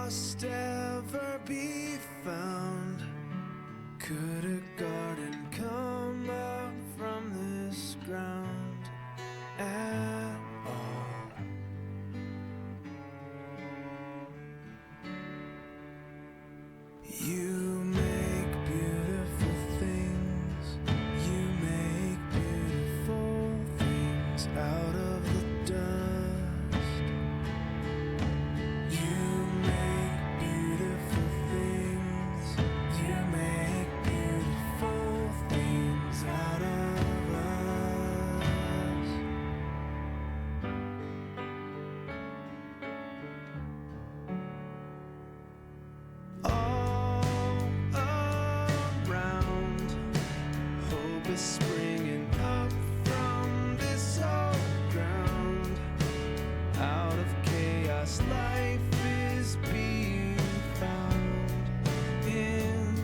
must ever be found. Could a garden come up from this ground at all? You make beautiful things. You make beautiful things out of the dust. You make beautiful things. You make beautiful things out of us. All around, hope is springing up from this old ground. Out of chaos, life is being found in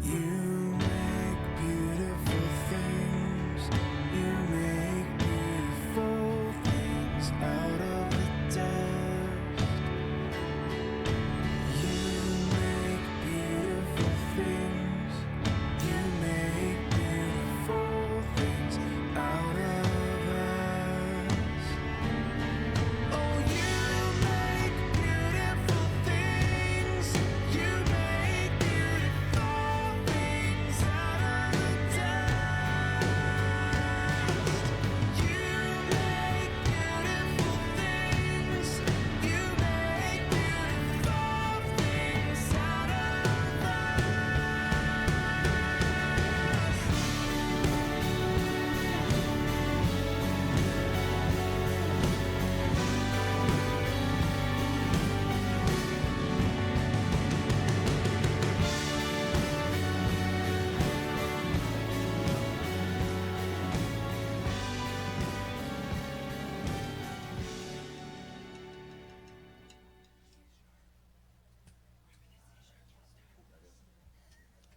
you. You make beautiful things. You make beautiful things out of the dust. You make beautiful things. You make beautiful things out of us. Oh, you make beautiful things. You make beautiful things out of the dust. You make beautiful things. You make beautiful things out of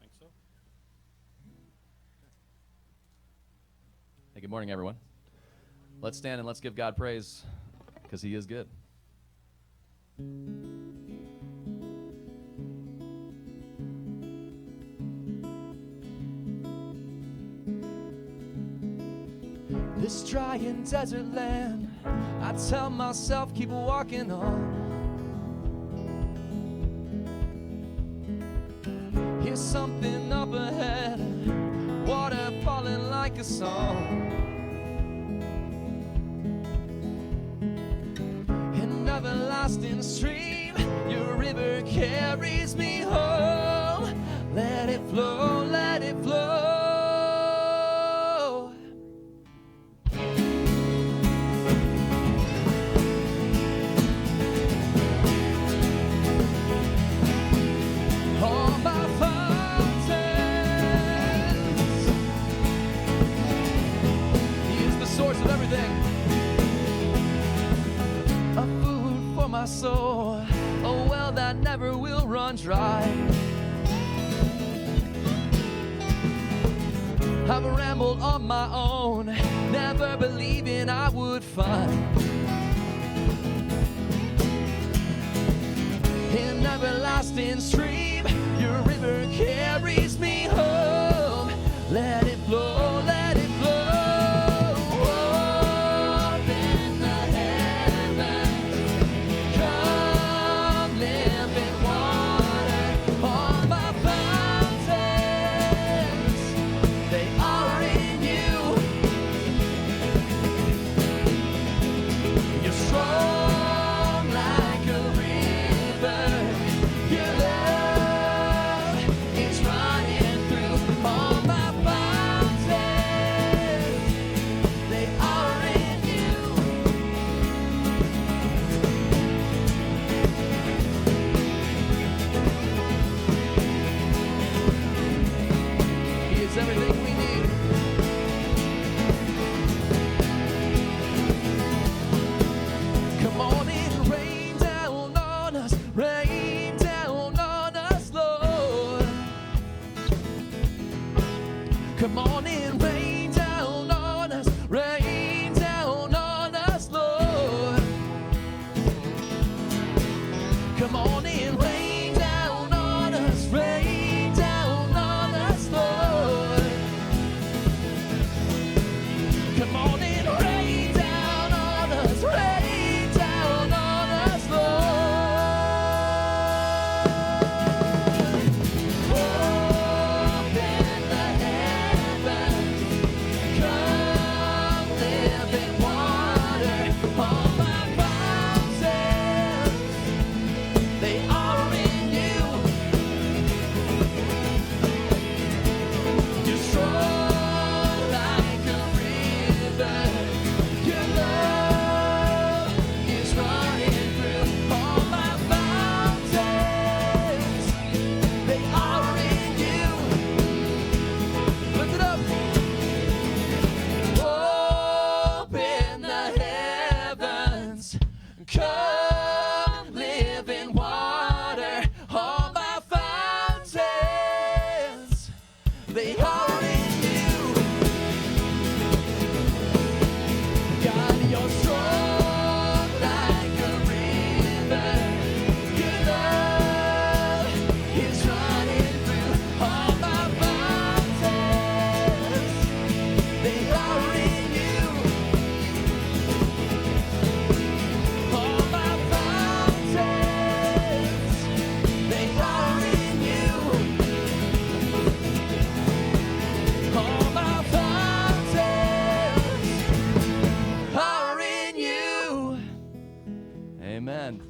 Think so? Hey, good morning, everyone. Let's stand and let's give God praise because He is good. This dry and desert land, I tell myself keep walking on. Here's something up ahead, water falling like a song. An everlasting stream, your river carries me home. Let it flow, let it flow. All my fountains, He is the source of everything. A food for my soul, a well that never will run dry. I've rambled on my own, never believing I would find an everlasting stream. Your river carries me home. Let it flow, let it flow. Open the heavens, come living water. All my fountains, they are in you. You're strong like a river. Your love is running through all my fountains. They are in you. He is everything we need. Come on and rain down on us, rain down on us, Lord. Come on and rain down on us, rain they are in you. God, you're strong like a river. Your love is running through all my mountains. They are in you. All my mountains, they are in you. All my mountains are in you. Amen.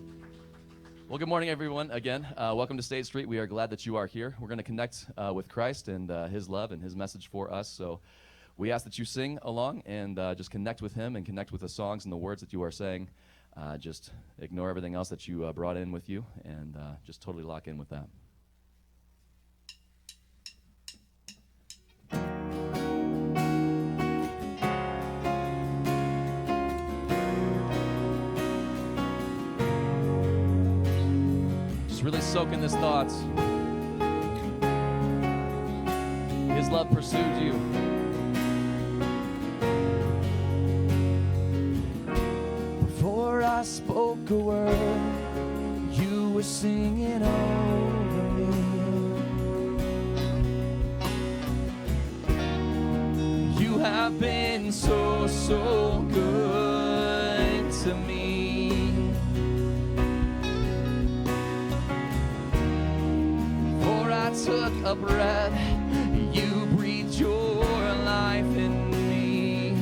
Well, good morning, everyone. Again, welcome to State Street. We are glad that you are here. We're going to connect with Christ and His love and His message for us. So we ask that you sing along and just connect with Him and connect with the songs and the words that you are saying. Just ignore everything else that you brought in with you and just totally lock in with that. Just really soak in His thoughts. His love pursued you. Before I spoke a word, you were singing over me. You have been so, so good to me. Before I took a breath, you breathed your life in me.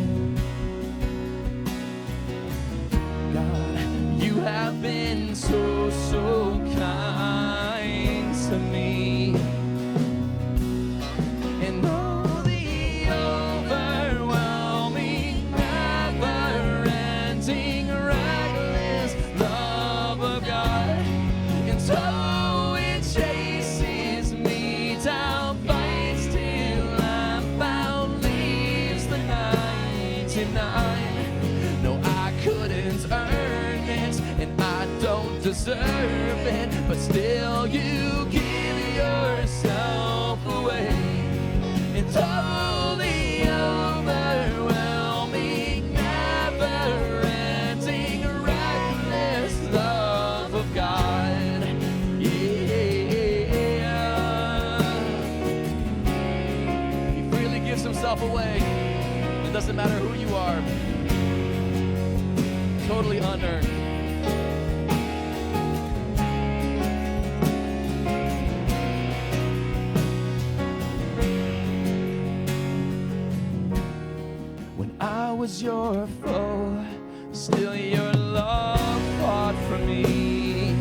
God, you have been so, so kind to me. And oh, the overwhelming, never-ending, reckless love of God. And so it chases me down, fights till I'm found, leaves the 99. No, I couldn't earn it, and I don't deserve it, but still you give yourself away. And oh, the overwhelming, never-ending, reckless love of God. Yeah. He freely gives himself away. It doesn't matter who you are. Totally unearned. When I was your foe, still your love fought for me.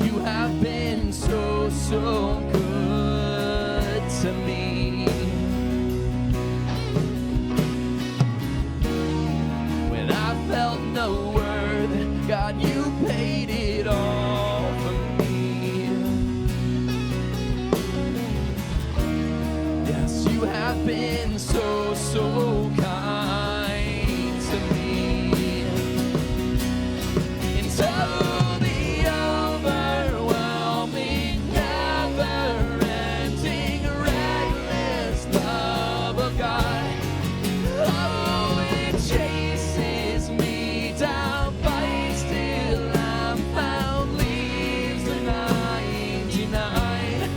You have been so, so good to me. When I felt no worth, God, you paid it all for me. Yes, you have been so, so kind to me. And so the overwhelming, never-ending, reckless love of God. Oh, it chases me down, fights till I'm found, leaves the 99.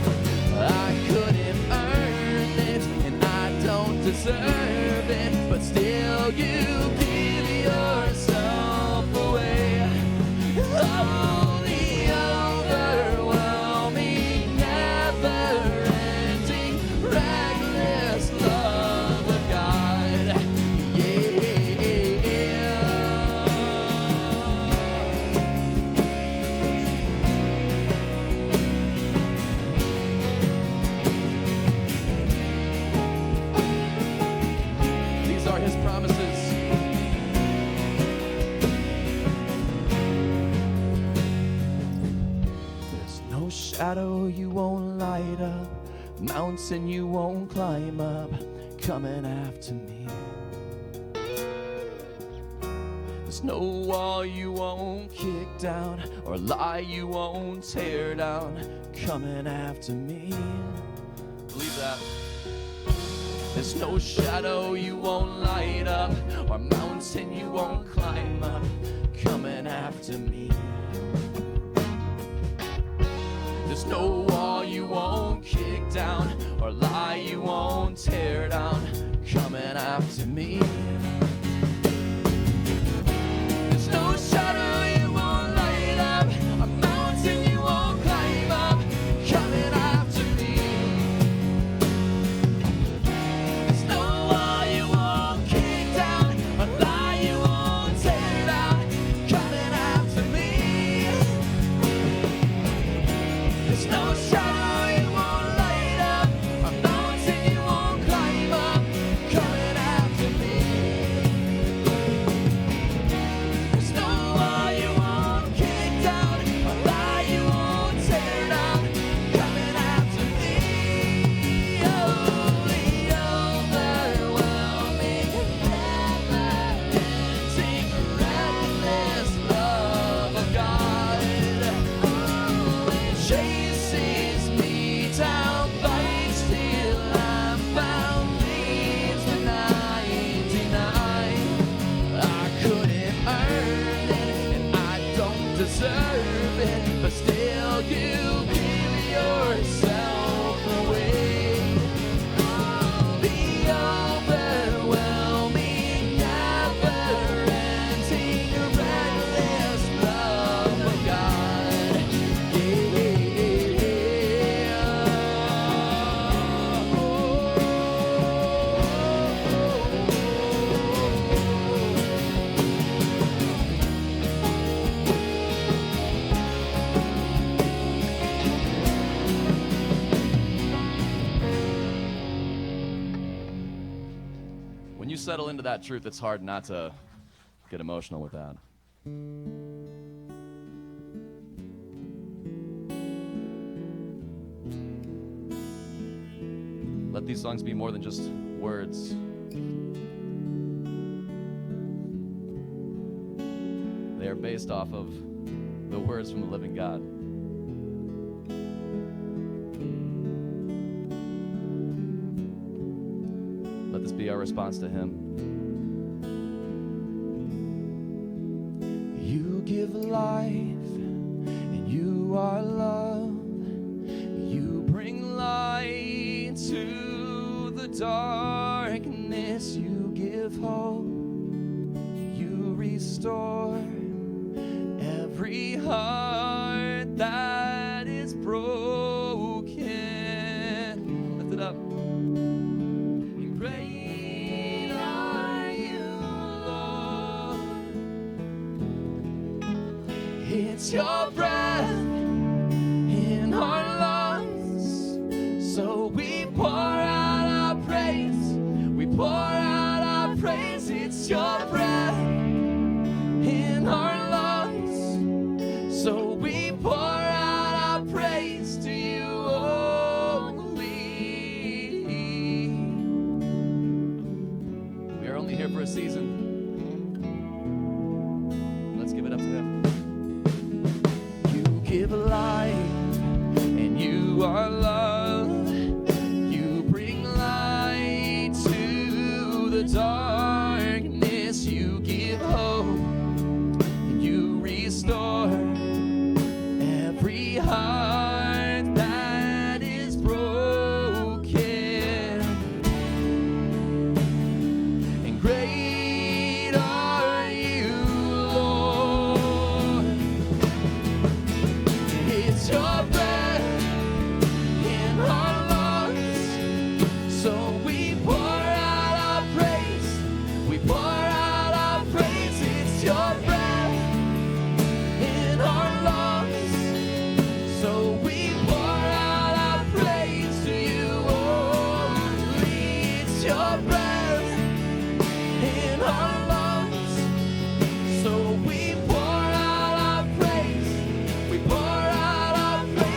I couldn't earn it, and I don't deserve it, but still you give yourself away. Oh, the overwhelming, never-ending, reckless love of God. Yeah. These are His promises. There's no shadow you won't light up, mountain you won't climb up, coming after me. There's no wall you won't kick down or lie you won't tear down coming after me. Believe that. There's no shadow you won't light up or mountain you won't climb up coming after me. There's no wall you won't kick down or lie you won't tear down coming after me. There's no shadow you won't light up or mountain you won't climb up coming after me. There's no wall you won't kick down or lie you won't tear down coming after me. There's no shadow you won't light up or mountain you won't climb up coming after me. There's no wall you won't kick down or lie you won't tear down coming after me. Oh, the overwhelming, never-ending, reckless love of God. Oh, it chases me down, bites till I'm found, leaves the 99. I couldn't earn it, and I don't deserve it, but still you give yourself away. The overwhelming, never-ending, reckless love of God. When you settle into that truth, it's hard not to get emotional with that. Let these songs be more than just words. They are based off of the words from the living God. Let this be our response to Him. You give life, and you are love. You bring light to the darkness. You give hope. You restore every heart that is broken. Lift it up. Great are you, Lord. It's your breath in our lungs, so we pour out our praise. We pour out our praise. It's your breath in our lungs, so we pour out our praise to you only. We are only here for a season. Let's give it up to Him. You give life, and you are love. You bring light to the darkness. You give hope, and you restore every heart that is broken. And great are you, Lord. It's your breath in our lungs, so we pour out our praise. We pour out our praise. It's your breath in our lungs, so we pour out our praise to you only. It's your breath in our lungs, so we pour out our praise. We pour out our praise.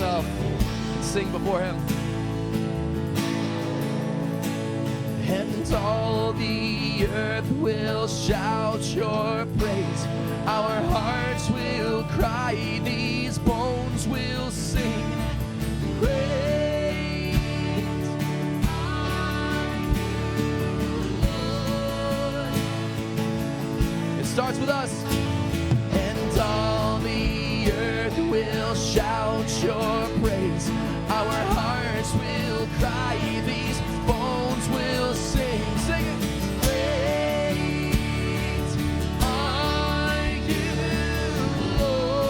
yourself and sing before Him. And all the earth will shout your praise. Our hearts will cry, these bones will sing. Great are you, Lord. It starts with us. And all the earth will shout your praise. Our hearts will cry, these bones will sing. Sing it. Great are you, Lord.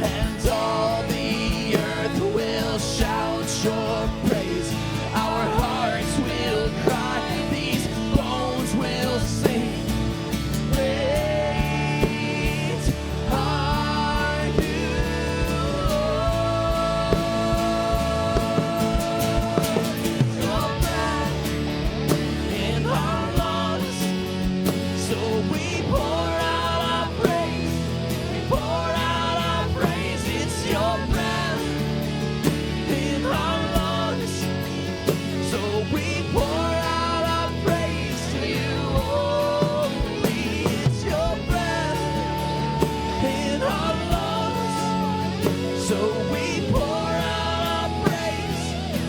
And all the earth will shout your praise. Our hearts will cry, these bones will sing. Great are you, Lord. Your breath in our lungs, so we pour out our praise. We pour out our praise. It's your breath in our lungs, so we pour out our praise to you only. It's your breath in our lungs, so we pour out our praise.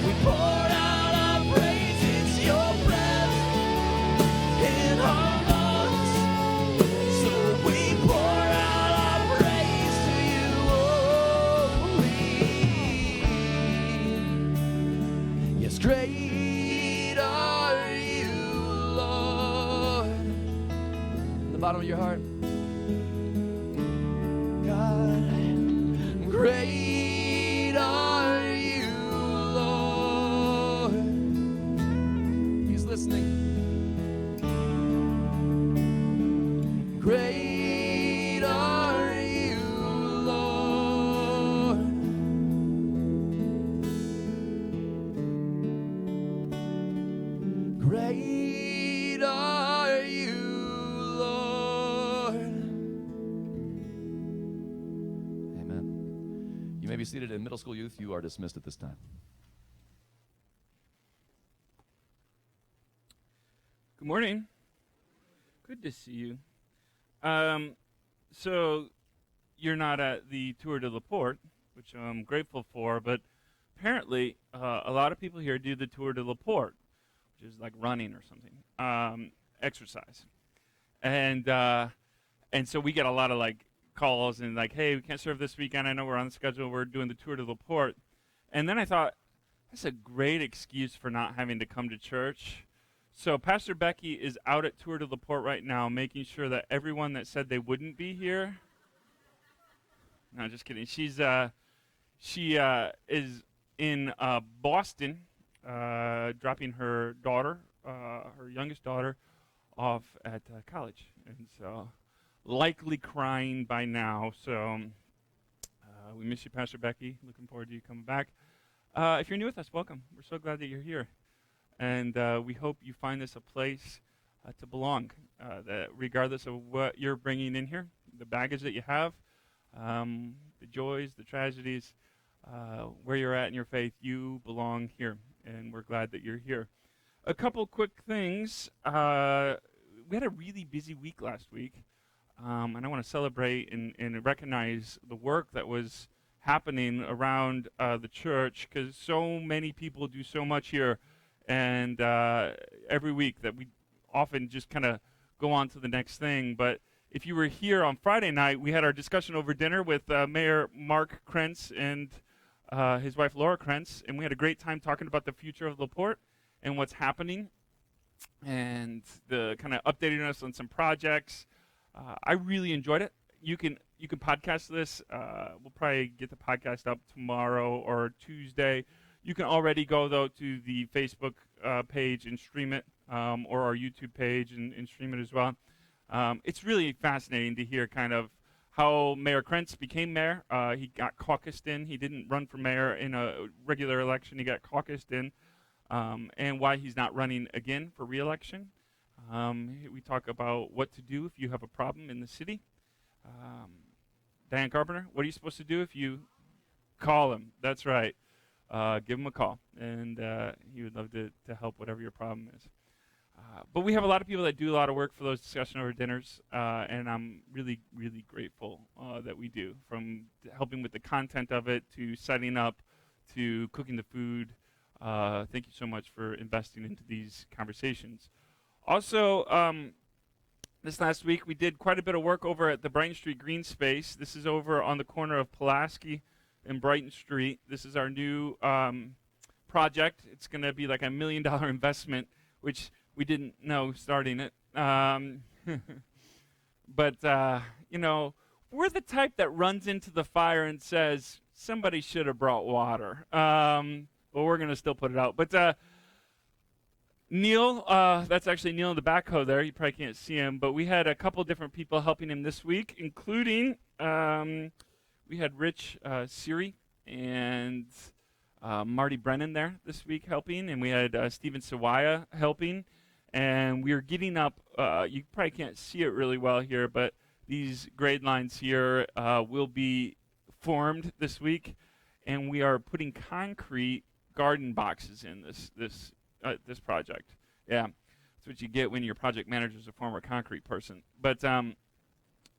We pour out our praise. It's your breath in our lungs, so we pour out our praise to you only. Yes, great are you, Lord. The bottom of your heart. God, great are you, Lord. He's listening. Great are you, Lord. Great are you, Lord. Amen. You may be seated. In middle school youth, you are dismissed at this time. Good morning. Good to see you. So you're not at the Tour de la Porte, which I'm grateful for, but apparently a lot of people here do the Tour de la Porte, which is like running or something, exercise. And so we get a lot of like calls and like, hey, we can't serve this weekend. I know we're on the schedule. We're doing the Tour de la Porte. And then I thought, that's a great excuse for not having to come to church. So Pastor Becky is out at Tour de la Porte right now, making sure that everyone that said they wouldn't be here. No, just kidding. She is in Boston, dropping her daughter, her youngest daughter, off at college, and so likely crying by now. So we miss you, Pastor Becky. Looking forward to you coming back. If you're new with us, welcome. We're so glad that you're here. And we hope you find this a place to belong, that regardless of what you're bringing in here, the baggage that you have, the joys, the tragedies, where you're at in your faith, you belong here, and we're glad that you're here. A couple quick things. We had a really busy week last week, and I want to celebrate and recognize the work that was happening around the church, because so many people do so much here. And every week that we often just kind of go on to the next thing. But if you were here on Friday night, we had our discussion over dinner with Mayor Mark Krentz and his wife Laura Krentz, and we had a great time talking about the future of LaPorte and what's happening, and the kind of updating us on some projects. I really enjoyed it. You can podcast this. We'll probably get the podcast up tomorrow or Tuesday. You can already go, though, to the Facebook page and stream it, or our YouTube page and stream it as well. It's really fascinating to hear kind of how Mayor Krentz became mayor. He got caucused in. He didn't run for mayor in a regular election. He got caucused in, and why he's not running again for re-election. We talk about what to do if you have a problem in the city. Diane Carpenter, what are you supposed to do if you call him? That's right. Give him a call, and he would love to help whatever your problem is. But we have a lot of people that do a lot of work for those discussion over dinners, and I'm really, really grateful that we do, from helping with the content of it to setting up to cooking the food. Thank you so much for investing into these conversations. Also, this last week we did quite a bit of work over at the Brighton Street Green Space. This is over on the corner of Pulaski and Brighton Street. This is our new project. It's going to be like $1 million investment, which we didn't know starting it. But, you know, we're the type that runs into the fire and says, somebody should have brought water. But we're going to still put it out. But Neil, that's actually Neil in the backhoe there. You probably can't see him. But we had a couple different people helping him this week, including we had Rich Siri and Marty Brennan there this week helping. And we had Stephen Sawaya helping. And we are getting up, you probably can't see it really well here, but these grade lines here will be formed this week. And we are putting concrete garden boxes in this project. Yeah, that's what you get when your project manager is a former concrete person. But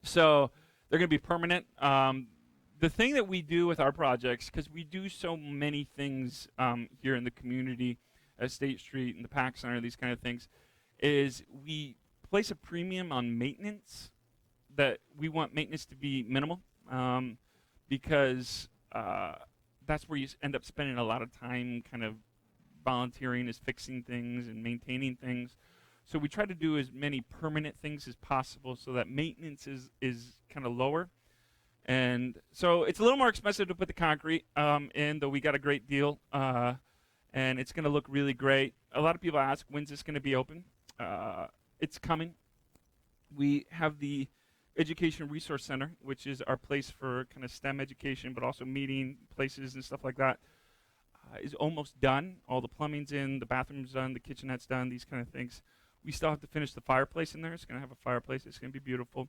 so they're going to be permanent. The thing that we do with our projects, because we do so many things here in the community, at State Street and the PAC Center, these kind of things, is we place a premium on maintenance. That we want maintenance to be minimal, because that's where you end up spending a lot of time kind of volunteering, is fixing things and maintaining things. So we try to do as many permanent things as possible so that maintenance is kind of lower. And so it's a little more expensive to put the concrete in, though we got a great deal, and it's going to look really great. A lot of people ask, when's this going to be open? It's coming. We have the Education Resource Center, which is our place for kind of STEM education, but also meeting places and stuff like that, is almost done. All the plumbing's in, the bathroom's done, the kitchenette's done, these kind of things. We still have to finish the fireplace in there. It's going to have a fireplace. It's going to be beautiful.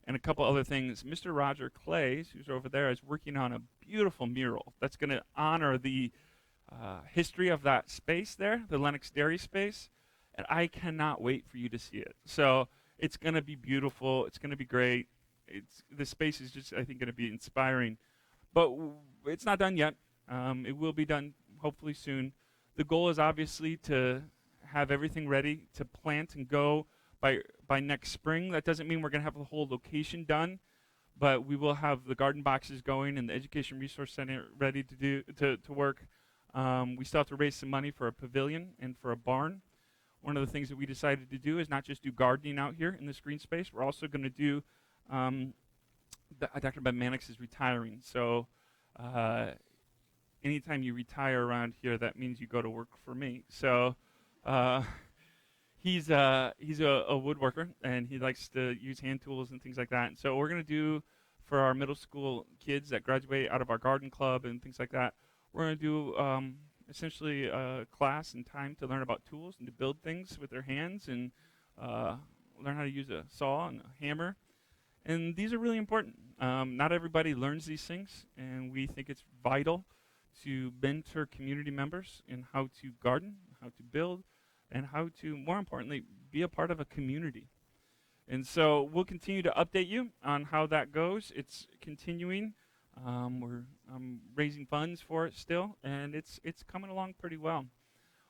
And a couple other things. Mr. Roger Clays, who's over there, is working on a beautiful mural that's going to honor the history of that space there, the Lennox Dairy space. And I cannot wait for you to see it. So it's going to be beautiful. It's going to be great. The space is just, I think, going to be inspiring. But it's not done yet. It will be done hopefully soon. The goal is obviously to have everything ready to plant and go by next spring. That doesn't mean we're going to have the whole location done, but we will have the garden boxes going and the Education Resource Center ready to work. We still have to raise some money for a pavilion and for a barn. One of the things that we decided to do is not just do gardening out here in this green space. We're also going to do, Dr. Ben Mannix is retiring, so anytime you retire around here, that means you go to work for me. So he's a woodworker, and he likes to use hand tools and things like that. And so we're going to do for our middle school kids that graduate out of our garden club and things like that, we're going to do essentially a class and time to learn about tools and to build things with their hands and learn how to use a saw and a hammer. And these are really important. Not everybody learns these things, and we think it's vital to mentor community members in how to garden, how to build, and how to, more importantly, be a part of a community. And so we'll continue to update you on how that goes. It's continuing. We're raising funds for it still, and it's coming along pretty well.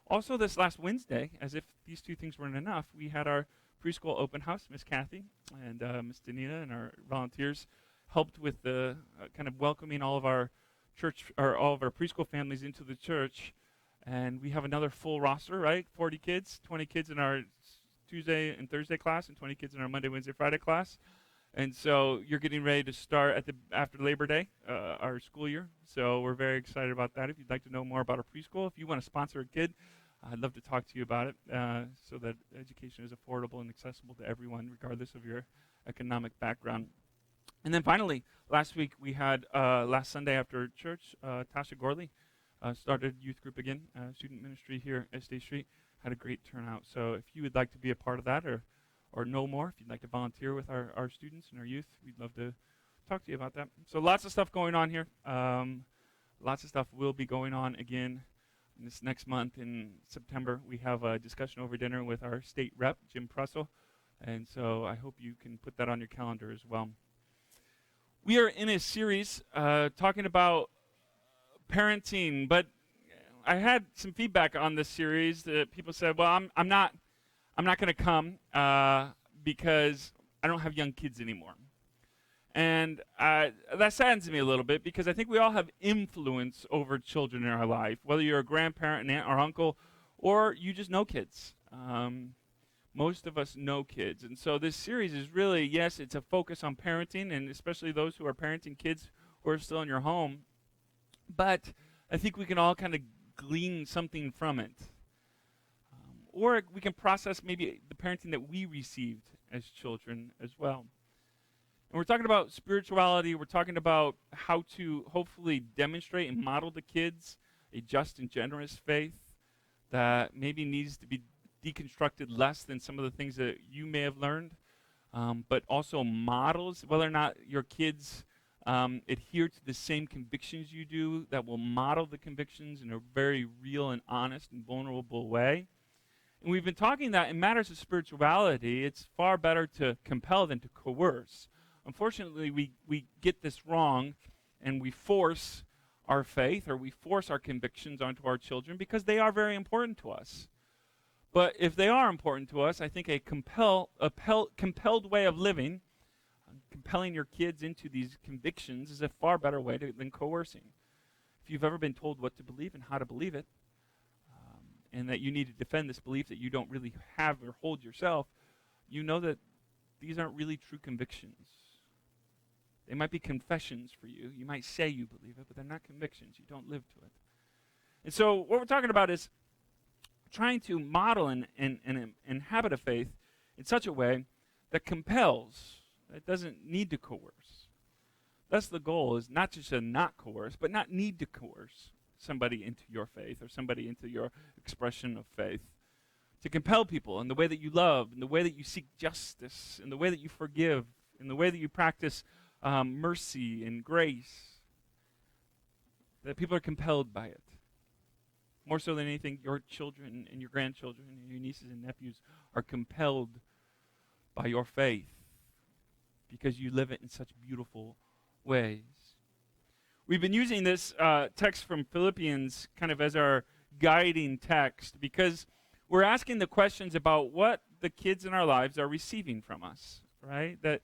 Also, this last Wednesday, as if these two things weren't enough, we had our preschool open house. Miss Kathy and Miss Danita and our volunteers helped with the kind of welcoming all of our church or all of our preschool families into the church. And we have another full roster, right? 40 kids, 20 kids in our Tuesday and Thursday class, and 20 kids in our Monday, Wednesday, Friday class. And so you're getting ready to start after Labor Day, our school year. So we're very excited about that. If you'd like to know more about our preschool, if you want to sponsor a kid, I'd love to talk to you about it so that education is affordable and accessible to everyone, regardless of your economic background. And then finally, last week we had, last Sunday after church, Tasha Gorley started youth group again, student ministry here at State Street. Had a great turnout. So if you would like to be a part of that or know more, if you'd like to volunteer with our students and our youth, we'd love to talk to you about that. So lots of stuff going on here. Lots of stuff will be going on again this next month in September. We have a discussion over dinner with our state rep, Jim Prussell, and so I hope you can put that on your calendar as well. We are in a series talking about parenting, but I had some feedback on this series that people said, "Well, I'm not going to come because I don't have young kids anymore." And that saddens me a little bit because I think we all have influence over children in our life, whether you're a grandparent, an aunt, or uncle, or you just know kids. Most of us know kids. And so this series is really, yes, it's a focus on parenting, and especially those who are parenting kids who are still in your home. But I think we can all kind of glean something from it. Or we can process maybe the parenting that we received as children as well. And we're talking about spirituality. We're talking about how to hopefully demonstrate and model to kids a just and generous faith that maybe needs to be deconstructed less than some of the things that you may have learned, but also models whether or not your kids adhere to the same convictions you do, that will model the convictions in a very real and honest and vulnerable way. And we've been talking that in matters of spirituality, it's far better to compel than to coerce. Unfortunately, we get this wrong, and we force our faith or we force our convictions onto our children because they are very important to us. But if they are important to us, I think a compelled way of living, compelling your kids into these convictions, is a far better way than coercing. If you've ever been told what to believe and how to believe it, and that you need to defend this belief that you don't really have or hold yourself, you know that these aren't really true convictions. They might be confessions for you. You might say you believe it, but they're not convictions. You don't live to it. And so what we're talking about is trying to model and inhabit a faith in such a way that compels, that doesn't need to coerce. That's the goal, is not just to not coerce, but not need to coerce somebody into your faith or somebody into your expression of faith. To compel people in the way that you love, in the way that you seek justice, in the way that you forgive, in the way that you practice mercy and grace. That people are compelled by it. More so than anything, your children and your grandchildren and your nieces and nephews are compelled by your faith because you live it in such beautiful ways. We've been using this text from Philippians kind of as our guiding text because we're asking the questions about what the kids in our lives are receiving from us, right? That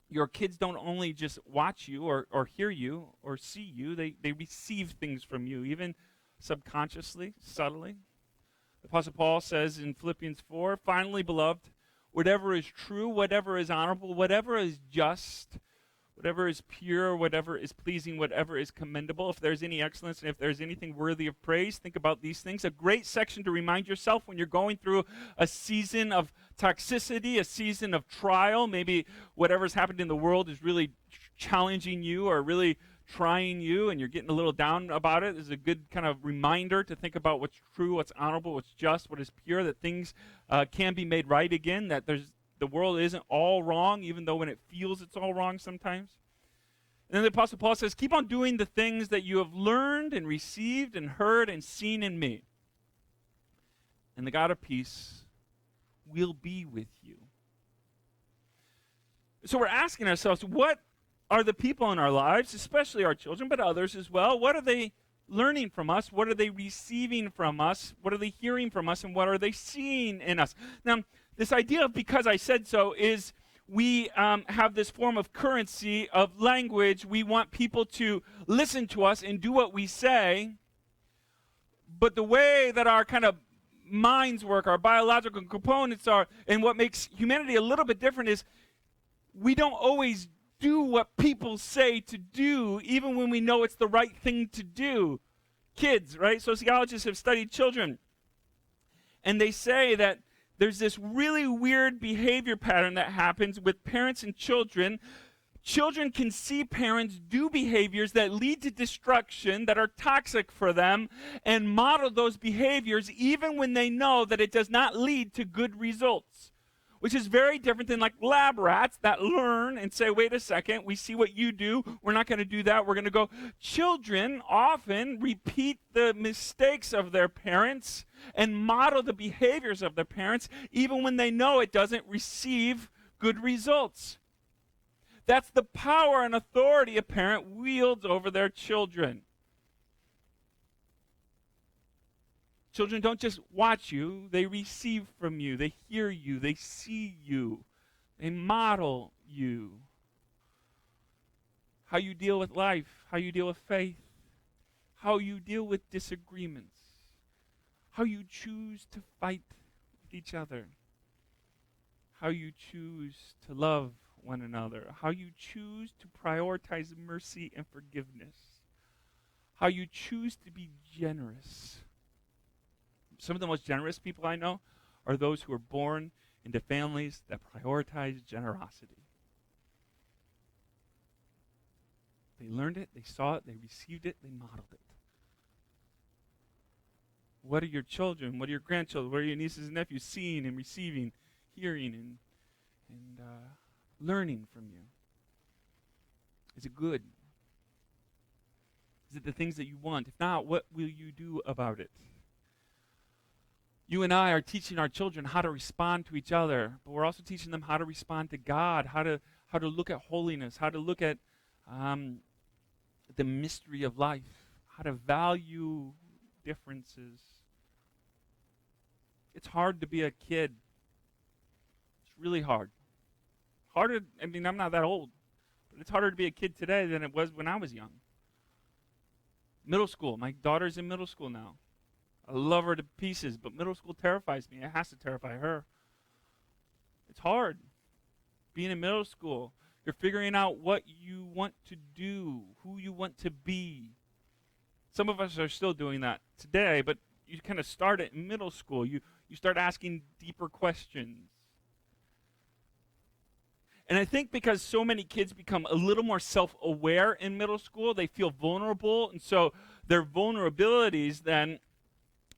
your kids don't only just watch you or hear you or see you, they receive things from you, even subconsciously, subtly. The Apostle Paul says in Philippians 4, "Finally, beloved, whatever is true, whatever is honorable, whatever is just, whatever is pure, whatever is pleasing, whatever is commendable, if there's any excellence and if there's anything worthy of praise, think about these things." A great section to remind yourself when you're going through a season of toxicity, a season of trial. Maybe whatever's happened in the world is really challenging you or really trying you and you're getting a little down about it. This is a good kind of reminder to think about what's true, what's honorable, what's just, what is pure, that things can be made right again, that the world isn't all wrong, even though when it feels it's all wrong sometimes. And then the Apostle Paul says, keep on doing the things that you have learned and received and heard and seen in me. And the God of peace will be with you. So we're asking ourselves, what are the people in our lives, especially our children, but others as well, what are they learning from us? What are they receiving from us? What are they hearing from us? And what are they seeing in us? Now, this idea of because I said so is we have this form of currency of language. We want people to listen to us and do what we say. But the way that our kind of minds work, our biological components are, and what makes humanity a little bit different is we don't always do what people say to do, even when we know it's the right thing to do. Kids, right? Sociologists have studied children. And they say that there's this really weird behavior pattern that happens with parents and children. Children can see parents do behaviors that lead to destruction, that are toxic for them, and model those behaviors even when they know that it does not lead to good results. which is very different than like lab rats that learn and say, wait a second, we see what you do. We're not going to do that. We're going to go. Children often repeat the mistakes of their parents and model the behaviors of their parents, even when they know it doesn't receive good results. That's the power and authority a parent wields over their children. Children don't just watch you, they receive from you, they hear you, they see you, they model you. How you deal with life, how you deal with faith, how you deal with disagreements, how you choose to fight with each other, how you choose to love one another, how you choose to prioritize mercy and forgiveness, how you choose to be generous. Some of the most generous people I know are those who are born into families that prioritize generosity. They learned it, they saw it, they received it, they modeled it. What are your children? What are your grandchildren? What are your nieces and nephews seeing and receiving, hearing and learning from you? Is it good? Is it the things that you want? If not, what will you do about it? You and I are teaching our children how to respond to each other, but we're also teaching them how to respond to God, how to look at holiness, how to look at the mystery of life, how to value differences. It's hard to be a kid. It's really hard. Harder, I mean, I'm not that old, but it's harder to be a kid today than it was when I was young. Middle school. My daughter's in middle school now. I love her to pieces, but middle school terrifies me. It has to terrify her. It's hard. Being in middle school, you're figuring out what you want to do, who you want to be. Some of us are still doing that today, but you kind of start it in middle school. You start asking deeper questions. And I think because so many kids become a little more self-aware in middle school, they feel vulnerable, and so their vulnerabilities then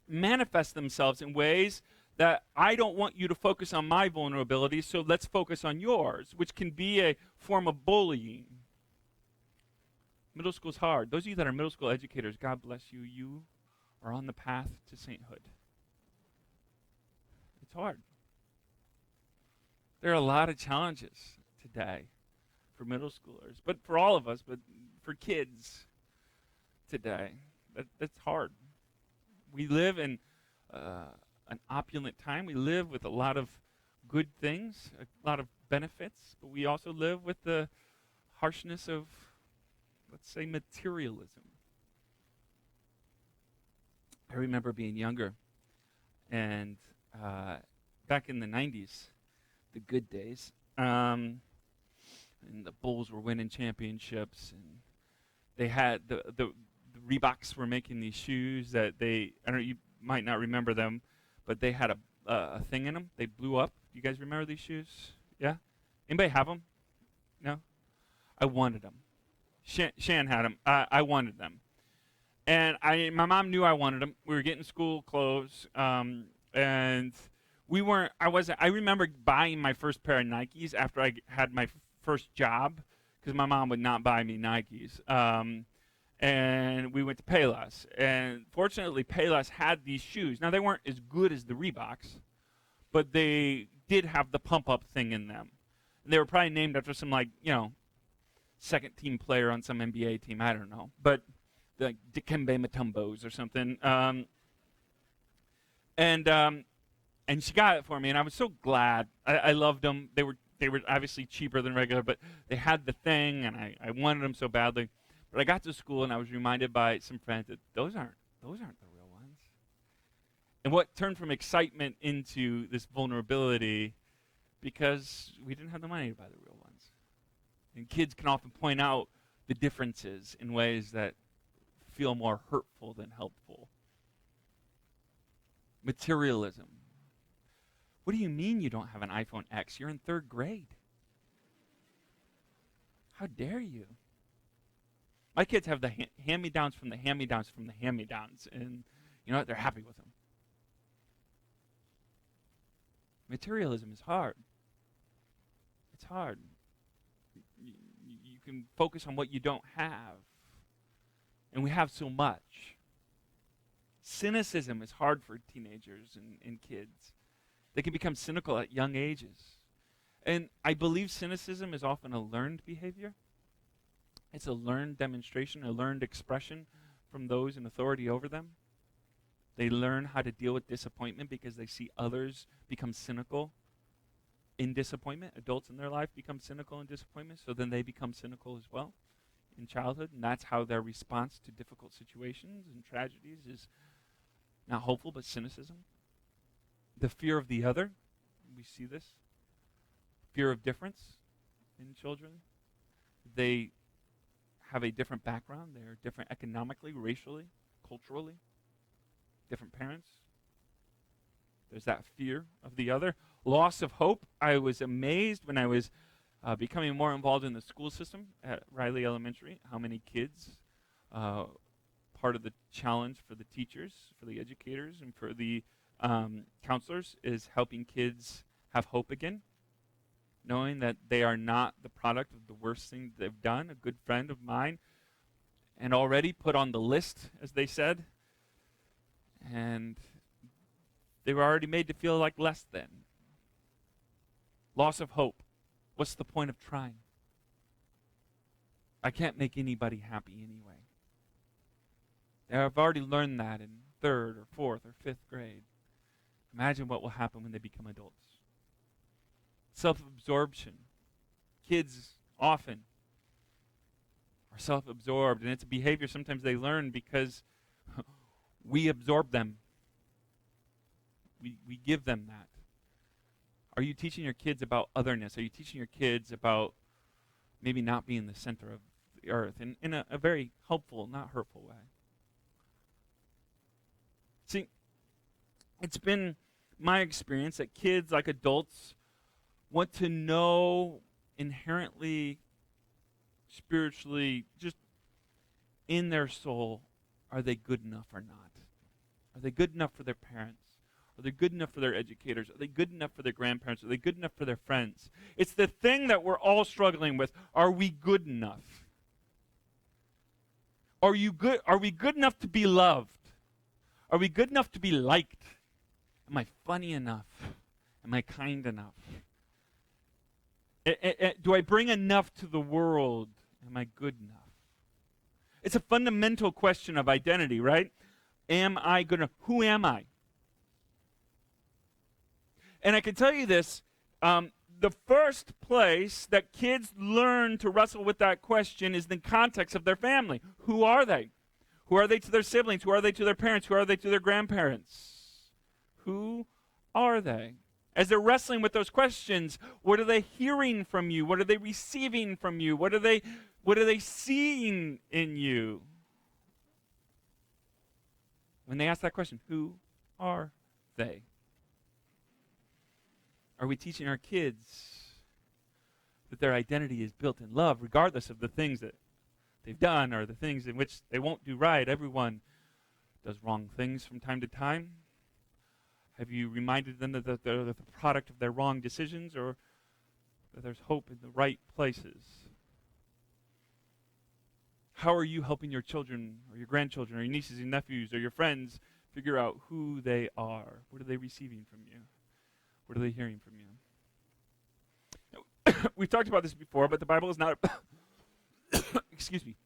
manifest themselves in ways that I don't want you to focus on my vulnerabilities, so let's focus on yours, which can be a form of bullying. Middle school's hard. Those of you that are middle school educators, God bless you. You are on the path to sainthood. It's hard. There are a lot of challenges today for middle schoolers, but for all of us, but for kids today, that's hard. We live in an opulent time. We live with a lot of good things, a lot of benefits, but we also live with the harshness of, let's say, materialism. I remember being younger, and back in the 90s, the good days, and the Bulls were winning championships, and they had the Reeboks were making these shoes that I don't know, you might not remember them, but they had a thing in them. They blew up. Do you guys remember these shoes? Yeah? Anybody have them? No? I wanted them. Shan had them. I wanted them. And my mom knew I wanted them. We were getting school clothes, and I remember buying my first pair of Nikes after I had my first job, because my mom would not buy me Nikes. And we went to Payless. And fortunately, Payless had these shoes. Now, they weren't as good as the Reeboks, but they did have the pump-up thing in them. And they were probably named after some, second-team player on some NBA team. I don't know. But like Dikembe Mutombos or something. And she got it for me, and I was so glad. I loved them. They were obviously cheaper than regular, but they had the thing, and I wanted them so badly. But I got to school, and I was reminded by some friends that those aren't the real ones. And what turned from excitement into this vulnerability, because we didn't have the money to buy the real ones. And kids can often point out the differences in ways that feel more hurtful than helpful. Materialism. What do you mean you don't have an iPhone X? You're in 3rd grade. How dare you? My kids have the hand-me-downs from the hand-me-downs from the hand-me-downs, and you know what? They're happy with them. Materialism is hard. It's hard. You can focus on what you don't have. And we have so much. Cynicism is hard for teenagers and kids. They can become cynical at young ages. And I believe cynicism is often a learned behavior. It's a learned demonstration, a learned expression from those in authority over them. They learn how to deal with disappointment because they see others become cynical in disappointment. Adults in their life become cynical in disappointment, so then they become cynical as well in childhood. And that's how their response to difficult situations and tragedies is not hopeful, but cynicism. The fear of the other, we see this. Fear of difference in children. They have a different background. They are different economically, racially, culturally. Different parents. There's that fear of the other. Loss of hope. I was amazed when I was becoming more involved in the school system at Riley Elementary, how many kids, part of the challenge for the teachers, for the educators, and for the counselors is helping kids have hope again, knowing that they are not the product of the worst thing they've done. A good friend of mine, and already put on the list, as they said, and they were already made to feel like less than. Loss of hope. What's the point of trying? I can't make anybody happy anyway. I've already learned that in 3rd or 4th or 5th grade. Imagine what will happen when they become adults. Self-absorption. Kids often are self-absorbed, and it's a behavior sometimes they learn because we absorb them. We give them that. Are you teaching your kids about otherness? Are you teaching your kids about maybe not being the center of the earth in a very helpful, not hurtful way? See, it's been my experience that kids, like adults, want to know inherently, spiritually, just in their soul, are they good enough or not? Are they good enough for their parents? Are they good enough for their educators? Are they good enough for their grandparents? Are they good enough for their friends? It's the thing that we're all struggling with. Are we good enough? Are we good enough to be loved? Are we good enough to be liked? Am I funny enough? Am I kind enough? Do I bring enough to the world? Am I good enough? It's a fundamental question of identity, right? Am I good enough? Who am I? And I can tell you this, the first place that kids learn to wrestle with that question is the context of their family. Who are they? Who are they to their siblings? Who are they to their parents? Who are they to their grandparents? Who are they? As they're wrestling with those questions, what are they hearing from you? What are they receiving from you? What are they seeing in you? When they ask that question, who are they? Are we teaching our kids that their identity is built in love, regardless of the things that they've done or the things in which they won't do right? Everyone does wrong things from time to time. Have you reminded them that they're the product of their wrong decisions, or that there's hope in the right places? How are you helping your children or your grandchildren or your nieces and nephews or your friends figure out who they are? What are they receiving from you? What are they hearing from you? Now, we've talked about this before, but the Bible is not excuse me.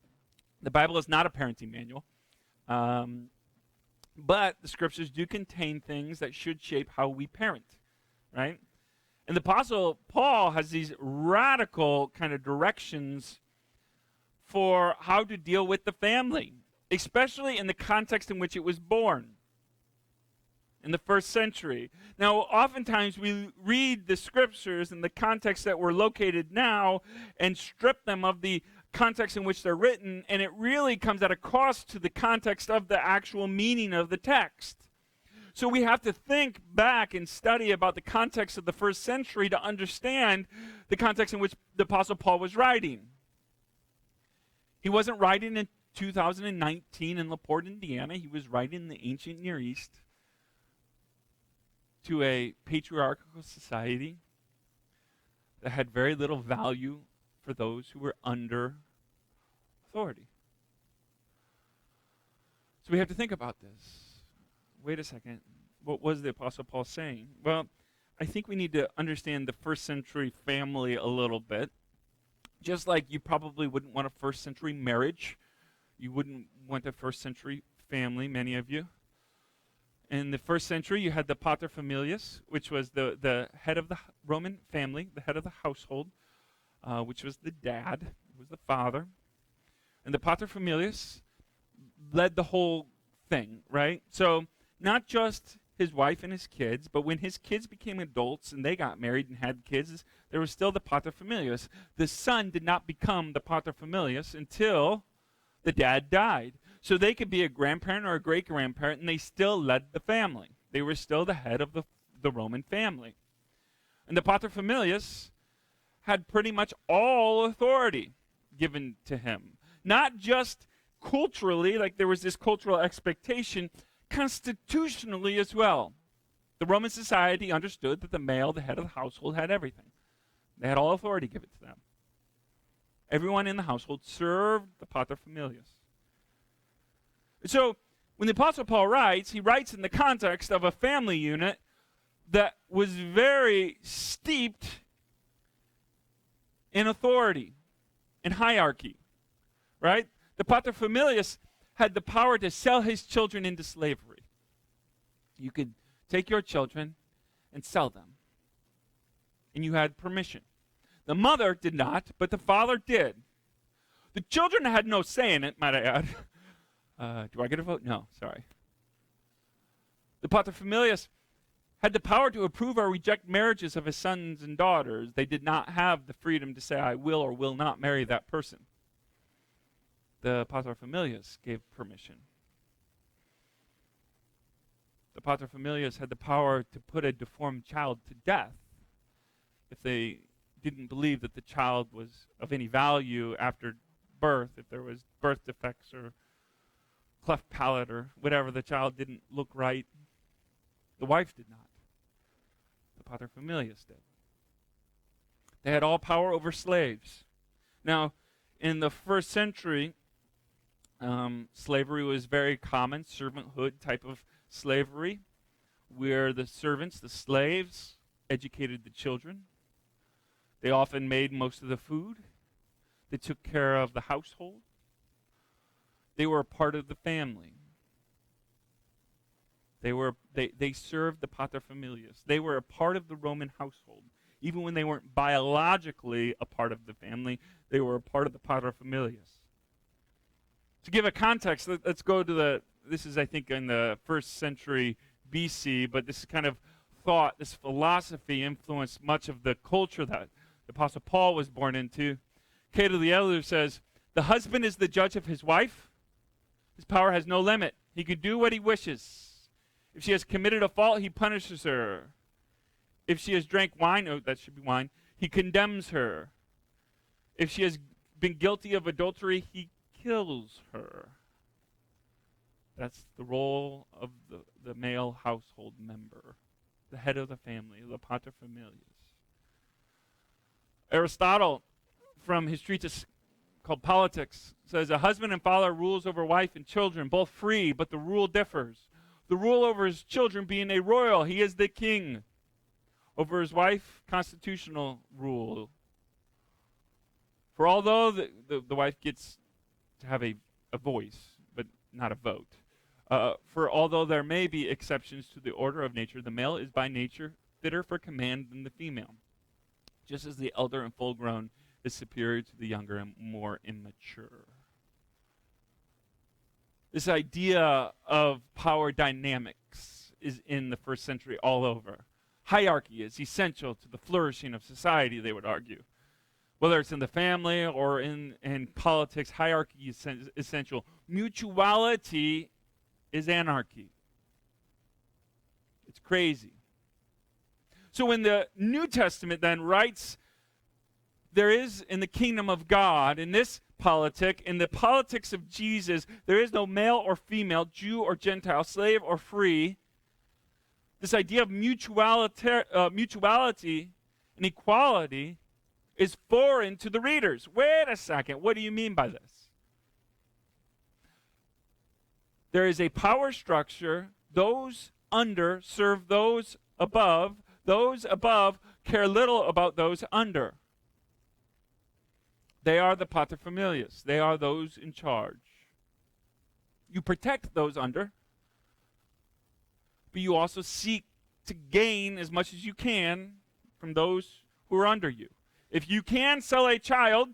The Bible is not a parenting manual. But the scriptures do contain things that should shape how we parent, right? And the Apostle Paul has these radical kind of directions for how to deal with the family, especially in the context in which it was born, in the first century. Now, oftentimes we read the scriptures in the context that we're located now and strip them of the context in which they're written, and it really comes at a cost to the context of the actual meaning of the text. So we have to think back and study about the context of the first century to understand the context in which the Apostle Paul was writing. He wasn't writing in 2019 in LaPorte, Indiana. He was writing in the ancient Near East to a patriarchal society that had very little value for those who were under authority. So we have to think about this. Wait a second. What was the Apostle Paul saying? Well, I think we need to understand the first century family a little bit. Just like you probably wouldn't want a first century marriage, you wouldn't want a first century family, many of you. In the first century, you had the paterfamilias, which was the head of the Roman family, the head of the household, which was the dad, was the father. And the paterfamilias led the whole thing, right? So not just his wife and his kids, but when his kids became adults and they got married and had kids, there was still the paterfamilias. The son did not become the paterfamilias until the dad died. So they could be a grandparent or a great-grandparent, and they still led the family. They were still the head of the Roman family. And the paterfamilias had pretty much all authority given to him. Not just culturally, like there was this cultural expectation, constitutionally as well. The Roman society understood that the male, the head of the household, had everything. They had all authority given to them. Everyone in the household served the paterfamilias. So when the Apostle Paul writes, he writes in the context of a family unit that was very steeped in authority and hierarchy, right? The paterfamilias had the power to sell his children into slavery. You could take your children and sell them, and you had permission. The mother did not, but the father did. The children had no say in it, might I add. Do I get a vote? No, sorry. The paterfamilias had the power to approve or reject marriages of his sons and daughters. They did not have the freedom to say, I will or will not marry that person. The paterfamilias gave permission. The paterfamilias had the power to put a deformed child to death if they didn't believe that the child was of any value after birth, if there was birth defects or cleft palate or whatever, the child didn't look right. The wife did not. The paterfamilias did. They had all power over slaves. Now, in the first century, slavery was very common, servanthood type of slavery, where the servants, the slaves, educated the children. They often made most of the food. They took care of the household. They were a part of the family. They served the paterfamilias. They were a part of the Roman household. Even when they weren't biologically a part of the family, they were a part of the paterfamilias. To give a context, let's go to this is I think in the first century BC, but this kind of thought, this philosophy influenced much of the culture that the Apostle Paul was born into. Cato the Elder says, the husband is the judge of his wife. His power has no limit. He can do what he wishes. If she has committed a fault, he punishes her. If she has drank wine, that should be wine, he condemns her. If she has been guilty of adultery, he kills her. That's the role of the male household member, the head of the family, the paterfamilias. Aristotle, from his treatise called Politics, says, a husband and father rules over wife and children, both free, but the rule differs. The rule over his children being a royal, he is the king. Over his wife, constitutional rule. For although the wife gets to have a voice, but not a vote, for although there may be exceptions to the order of nature, the male is by nature fitter for command than the female, just as the elder and full-grown is superior to the younger and more immature. This idea of power dynamics is in the first century all over. Hierarchy is essential to the flourishing of society, they would argue. Whether it's in the family or in politics, hierarchy is essential. Mutuality is anarchy. It's crazy. So when the New Testament then writes, there is in the kingdom of God, in this politic, in the politics of Jesus, there is no male or female, Jew or Gentile, slave or free. This idea of mutuality and equality is foreign to the readers. Wait a second. What do you mean by this? There is a power structure. Those under serve those above. Those above care little about those under. They are the paterfamilias. They are those in charge. You protect those under, but you also seek to gain as much as you can from those who are under you. If you can sell a child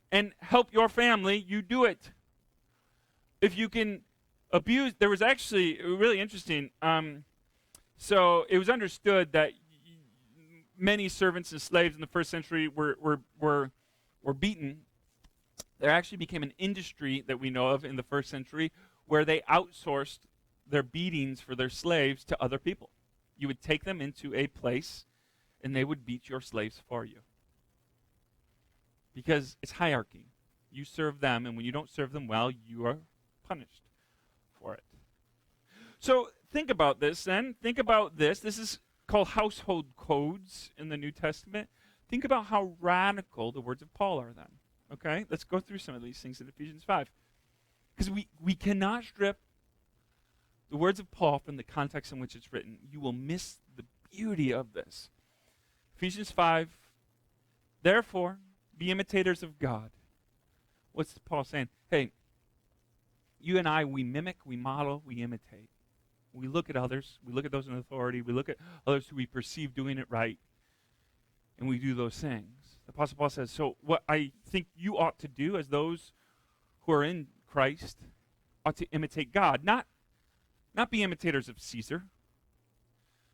and help your family, you do it. If you can abuse, there was actually really interesting. So it was understood that many servants and slaves in the first century were beaten. There actually became an industry that we know of in the first century where they outsourced their beatings for their slaves to other people. You would take them into a place and they would beat your slaves for you. Because it's hierarchy. You serve them, and when you don't serve them well, you are punished for it. So think about this then. Think about this. This is called household codes in the New Testament. Think about how radical the words of Paul are then. Okay? Let's go through some of these things in Ephesians 5. Because we cannot strip the words of Paul from the context in which it's written. You will miss the beauty of this. Ephesians 5, therefore, be imitators of God. What's Paul saying? Hey, you and I, we mimic, we model, we imitate. We look at others, we look at those in authority, we look at others who we perceive doing it right, and we do those things. The Apostle Paul says, so what I think you ought to do as those who are in Christ ought to imitate God, not be imitators of Caesar.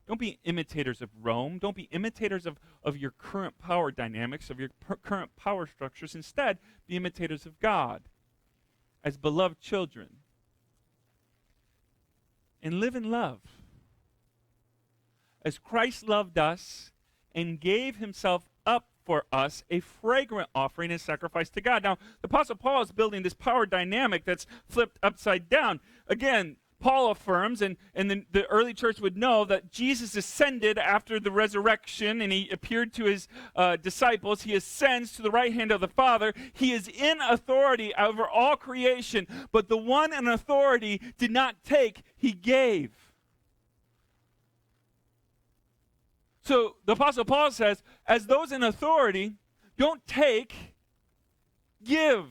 Don't be imitators of Rome. Don't be imitators of your current power dynamics, of your current power structures. Instead, be imitators of God as beloved children. And live in love. As Christ loved us and gave himself up for us, a fragrant offering and sacrifice to God. Now, the Apostle Paul is building this power dynamic that's flipped upside down. Again, Paul affirms, and the early church would know, that Jesus ascended after the resurrection, and he appeared to his disciples. He ascends to the right hand of the Father. He is in authority over all creation, but the one in authority did not take, he gave. So the Apostle Paul says, as those in authority, don't take, give.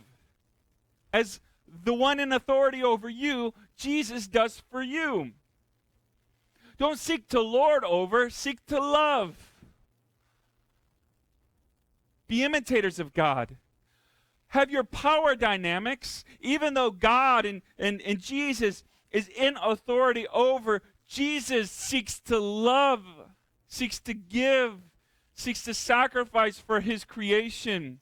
As the one in authority over you, Jesus does for you. Don't seek to lord over, seek to love. Be imitators of God. Have your power dynamics, even though God and Jesus is in authority over, Jesus seeks to love, seeks to give, seeks to sacrifice for his creation.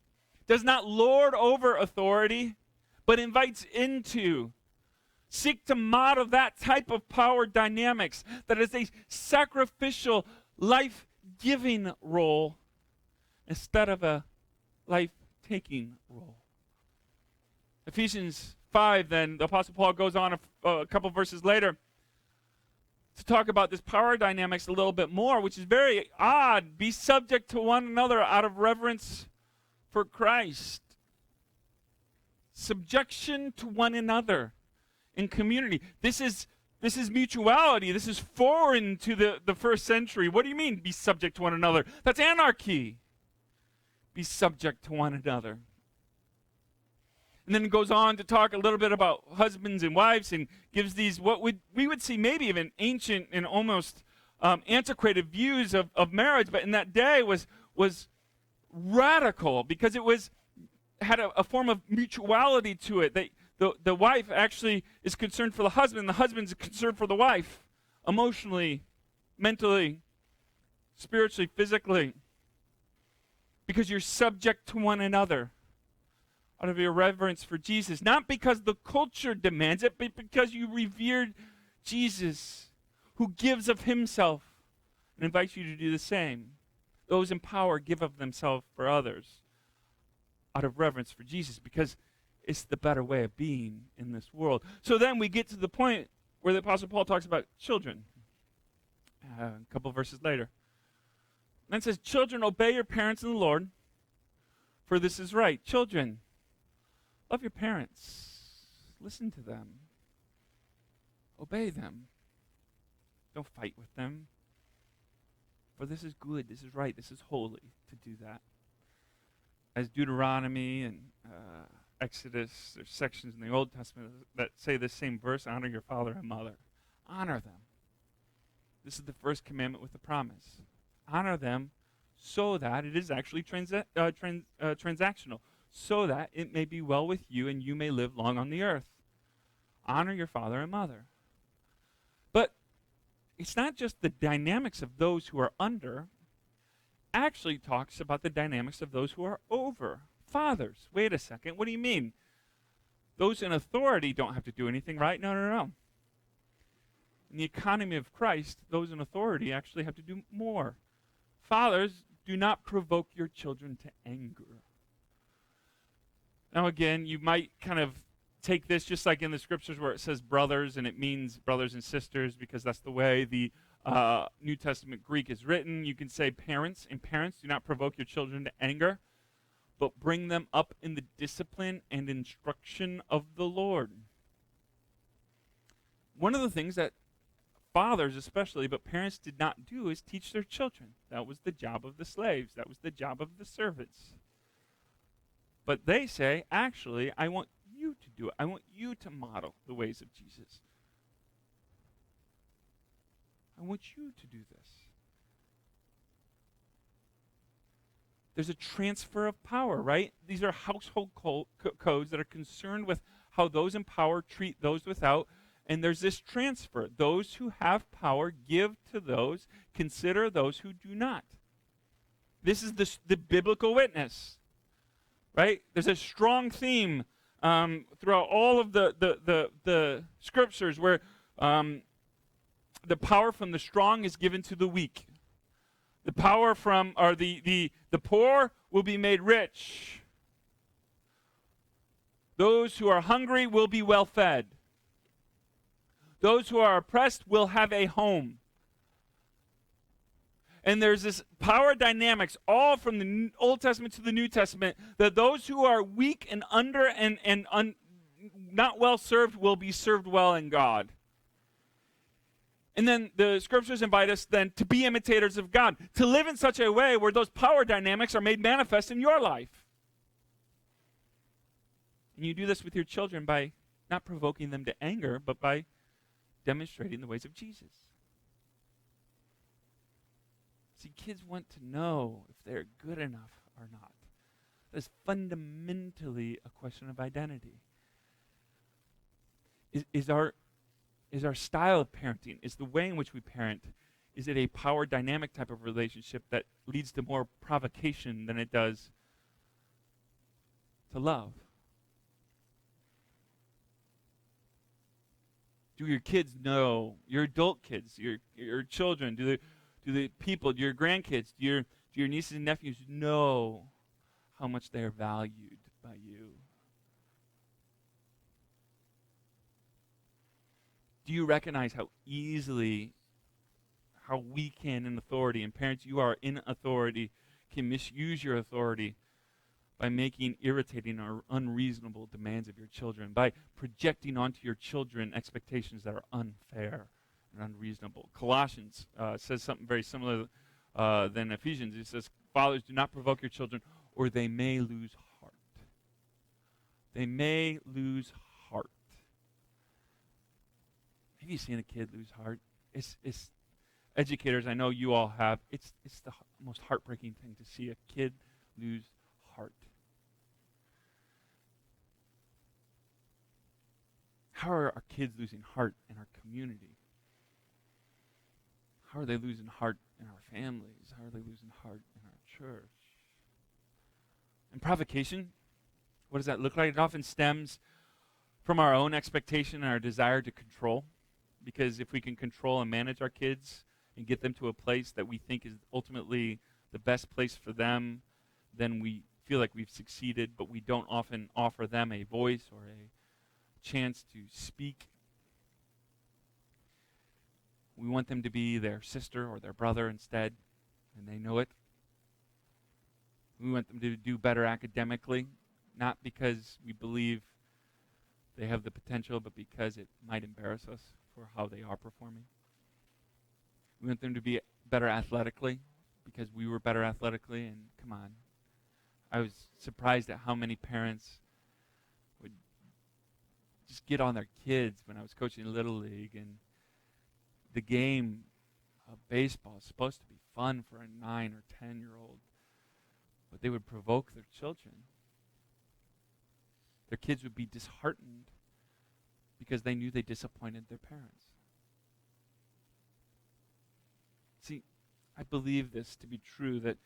Does not lord over authority, but invites into. Seek to model that type of power dynamics that is a sacrificial, life-giving role instead of a life-taking role. Ephesians 5, then, the Apostle Paul goes on a couple verses later to talk about this power dynamics a little bit more, which is very odd. Be subject to one another out of reverence for Christ. Subjection to one another in community. This is mutuality. This is foreign to the first century. What do you mean, be subject to one another? That's anarchy. Be subject to one another. And then it goes on to talk a little bit about husbands and wives, and gives these what we would see maybe even ancient and almost antiquated views of marriage, but in that day was radical, because it had a form of mutuality to it. The wife actually is concerned for the husband, and the husband's concerned for the wife, emotionally, mentally, spiritually, physically, because you're subject to one another out of your reverence for Jesus, not because the culture demands it, but because you revered Jesus, who gives of himself and invites you to do the same. Those in power give of themselves for others out of reverence for Jesus, because it's the better way of being in this world. So then we get to the point where the Apostle Paul talks about children. A couple verses later. And it says, children, obey your parents in the Lord, For this is right. Children, love your parents. Listen to them. Obey them. Don't fight with them. For this is good, this is right, this is holy to do that. As Deuteronomy and Exodus, there's sections in the Old Testament that say the same verse, honor your father and mother. Honor them. This is the first commandment with the promise. Honor them so that it is actually transactional, so that it may be well with you and you may live long on the earth. Honor your father and mother. But it's not just the dynamics of those who are under, actually talks about the dynamics of those who are over. Fathers, wait a second, what do you mean? Those in authority don't have to do anything, right? No. In the economy of Christ, those in authority actually have to do more. Fathers, do not provoke your children to anger. Now again, you might kind of take this just like in the scriptures where it says brothers and it means brothers and sisters because that's the way the New Testament Greek is written. You can say parents, and parents, do not provoke your children to anger, but bring them up in the discipline and instruction of the Lord. One of the things that fathers especially, but parents did not do is teach their children. That was the job of the slaves. That was the job of the servants. But they say, actually, I want you to do it. I want you to model the ways of Jesus. I want you to do this. There's a transfer of power, right? These are household codes that are concerned with how those in power treat those without. And there's this transfer. Those who have power give to those, consider those who do not. This is the biblical witness, right? There's a strong theme throughout all of the scriptures where the power from the strong is given to the weak. The power from, or the poor will be made rich. Those who are hungry will be well fed. Those who are oppressed will have a home. And there's this power dynamics all from the Old Testament to the New Testament that those who are weak and under and not well served will be served well in God. And then the scriptures invite us then to be imitators of God, to live in such a way where those power dynamics are made manifest in your life. And you do this with your children by not provoking them to anger, but by demonstrating the ways of Jesus. See, kids want to know if they're good enough or not. That's fundamentally a question of identity. Is our style of parenting, is the way in which we parent, is it a power dynamic type of relationship that leads to more provocation than it does to love? Do your kids know, your adult kids, your children, do the people, do your grandkids, do your nieces and nephews know how much they are valued by you? Do you recognize how easily, how we can in authority, and parents, you are in authority, can misuse your authority by making irritating or unreasonable demands of your children, by projecting onto your children expectations that are unfair and unreasonable. Colossians says something very similar than Ephesians. It says, fathers, do not provoke your children, or they may lose heart. They may lose heart. Have you seen a kid lose heart? It's educators, I know you all have. It's the most heartbreaking thing to see a kid lose heart. How are our kids losing heart in our community? How are they losing heart in our families? How are they losing heart in our church? And provocation, what does that look like? It often stems from our own expectation and our desire to control. Because if we can control and manage our kids and get them to a place that we think is ultimately the best place for them, then we feel like we've succeeded, but we don't often offer them a voice or a chance to speak. We want them to be their sister or their brother instead, and they know it. We want them to do better academically, not because we believe they have the potential, but because it might embarrass us for how they are performing. We want them to be better athletically because we were better athletically, and come on. I was surprised at how many parents would just get on their kids when I was coaching Little League, and the game of baseball is supposed to be fun for a 9 or 10-year-old, but they would provoke their children. Their kids would be disheartened because they knew they disappointed their parents. See, I believe this to be true, that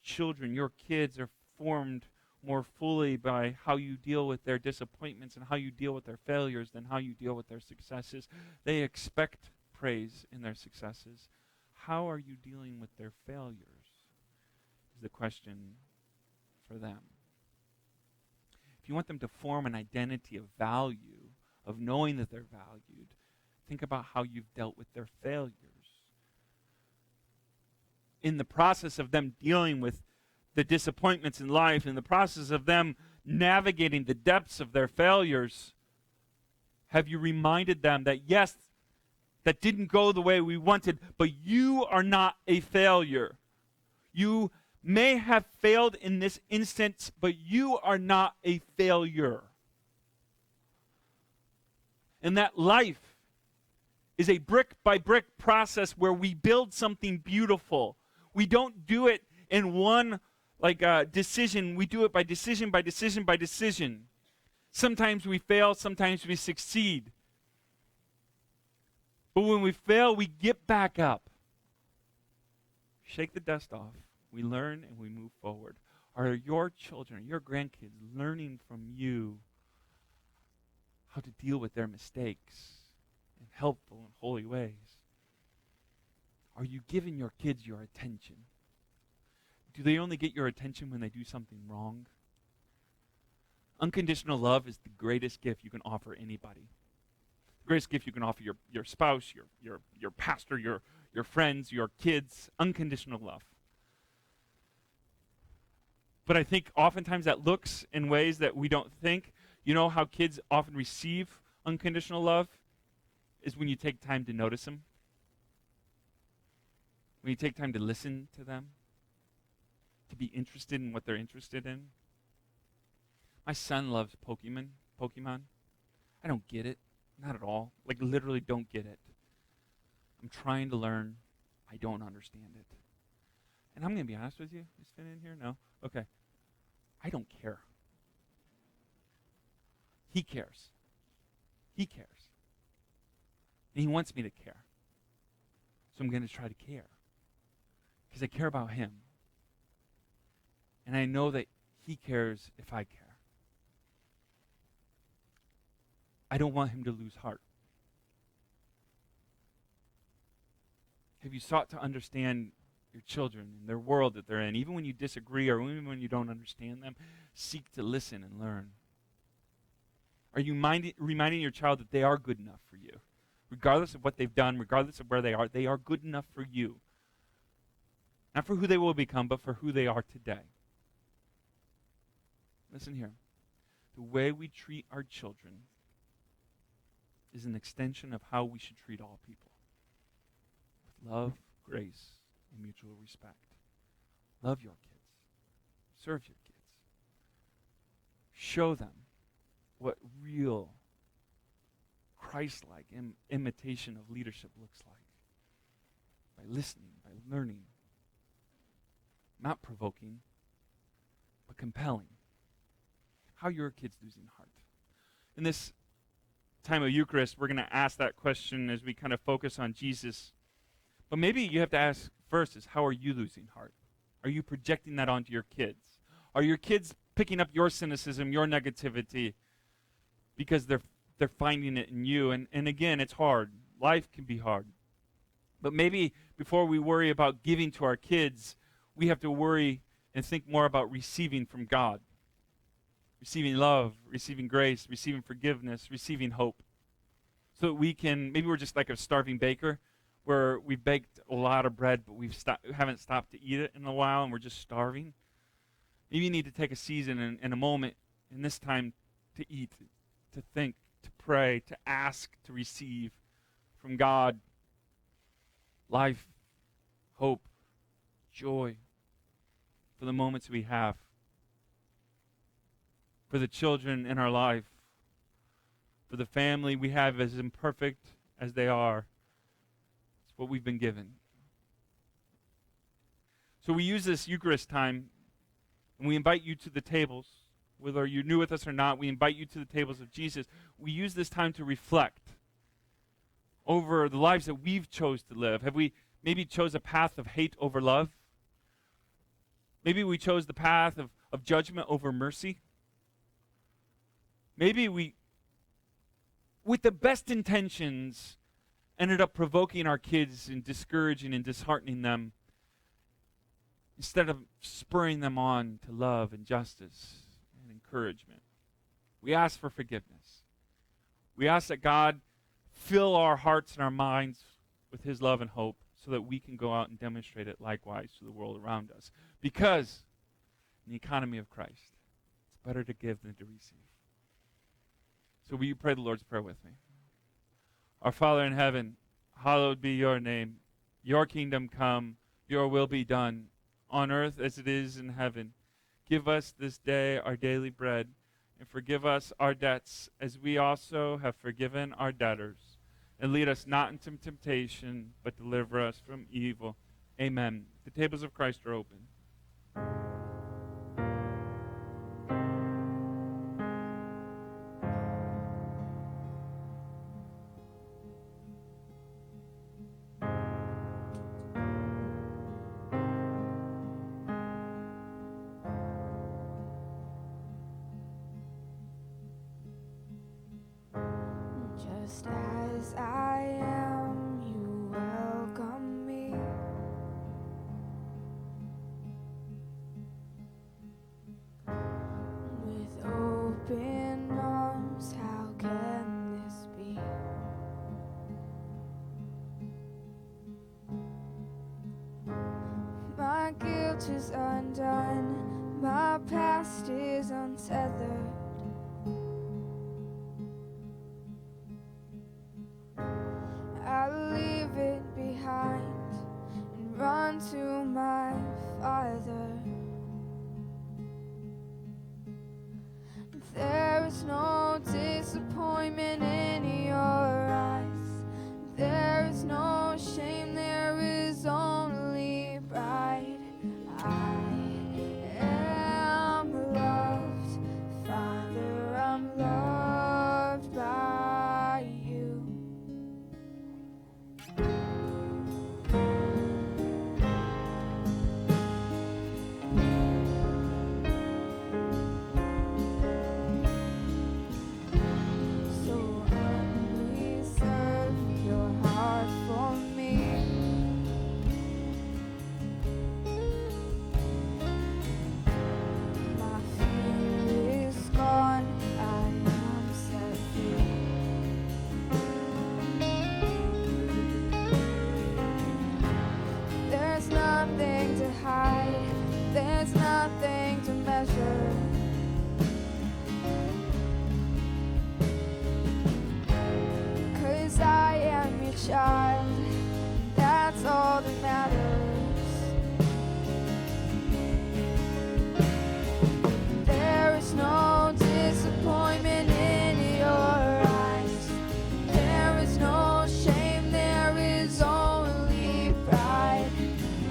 children, your kids, are formed more fully by how you deal with their disappointments and how you deal with their failures than how you deal with their successes. They expect praise in their successes. How are you dealing with their failures is the question for them. If you want them to form an identity of value, of knowing that they're valued, think about how you've dealt with their failures. In the process of them dealing with the disappointments in life, in the process of them navigating the depths of their failures, have you reminded them that, yes, that didn't go the way we wanted, but you are not a failure. You may have failed in this instance, but you are not a failure. And that life is a brick by brick process where we build something beautiful. We don't do it in one decision. We do it by decision, by decision, by decision. Sometimes we fail, sometimes we succeed. But when we fail, we get back up. Shake the dust off. We learn and we move forward. Are your children, your grandkids learning from you how to deal with their mistakes in helpful and holy ways? Are you giving your kids your attention? Do they only get your attention when they do something wrong? Unconditional love is the greatest gift you can offer anybody. The greatest gift you can offer your spouse, your pastor, your friends, your kids. Unconditional love. But I think oftentimes that looks in ways that we don't think. You know how kids often receive unconditional love? Is when you take time to notice them. When you take time to listen to them. To be interested in what they're interested in. My son loves Pokemon. I don't get it. Not at all. Like, literally don't get it. I'm trying to learn. I don't understand it. And I'm going to be honest with you. Is Finn in here? No? Okay. I don't care. He cares. He cares. And he wants me to care. So I'm going to try to care. Because I care about him. And I know that he cares if I care. I don't want him to lose heart. Have you sought to understand your children and their world that they're in? Even when you disagree or even when you don't understand them, seek to listen and learn. Are you reminding your child that they are good enough for you? Regardless of what they've done, regardless of where they are good enough for you. Not for who they will become, but for who they are today. Listen here. The way we treat our children is an extension of how we should treat all people. With love, grace, and mutual respect. Love your kids. Serve your kids. Show them what real Christ-like imitation of leadership looks like. By listening, by learning. Not provoking, but compelling. How are your kids losing heart? In this time of Eucharist, we're going to ask that question as we kind of focus on Jesus. But maybe you have to ask first is, how are you losing heart? Are you projecting that onto your kids? Are your kids picking up your cynicism, your negativity, because they're finding it in you? And again, it's hard. Life can be hard. But maybe before we worry about giving to our kids, we have to worry and think more about receiving from God. Receiving love, receiving grace, receiving forgiveness, receiving hope. So that we can, maybe we're just like a starving baker, where we've baked a lot of bread, but we haven't stopped to eat it in a while, and we're just starving. Maybe you need to take a season and a moment in this time to eat, to think, to pray, to ask, to receive from God life, hope, joy for the moments we have, for the children in our life, for the family we have, as imperfect as they are. It's what we've been given. So we use this Eucharist time, and we invite you to the tables. Whether you're new with us or not, we invite you to the tables of Jesus. We use this time to reflect over the lives that we've chose to live. Have we maybe chose a path of hate over love? Maybe we chose the path of judgment over mercy. Maybe we, with the best intentions, ended up provoking our kids and discouraging and disheartening them instead of spurring them on to love and justice and encouragement. We ask for forgiveness. We ask that God fill our hearts and our minds with his love and hope so that we can go out and demonstrate it likewise to the world around us. Because in the economy of Christ, it's better to give than to receive. So will you pray the Lord's Prayer with me? Our Father in heaven, hallowed be your name. Your kingdom come, your will be done, on earth as it is in heaven. Give us this day our daily bread, and forgive us our debts as we also have forgiven our debtors. And lead us not into temptation, but deliver us from evil. Amen. The tables of Christ are open. Just as I am, you welcome me. With open arms, how can this be? My guilt is undone, my past is untethered. I leave it behind and run to my Father. There is no disappointment in your eyes. There is no shame, there is only pride. I am loved, Father, I'm loved by you. So humbly serve your heart for me. My fear is gone, I am set free. There's nothing to hide, there's nothing to measure. 'Cause I am your child, that's all that matters. There is no disappointment in your eyes. There is no shame, there is only pride.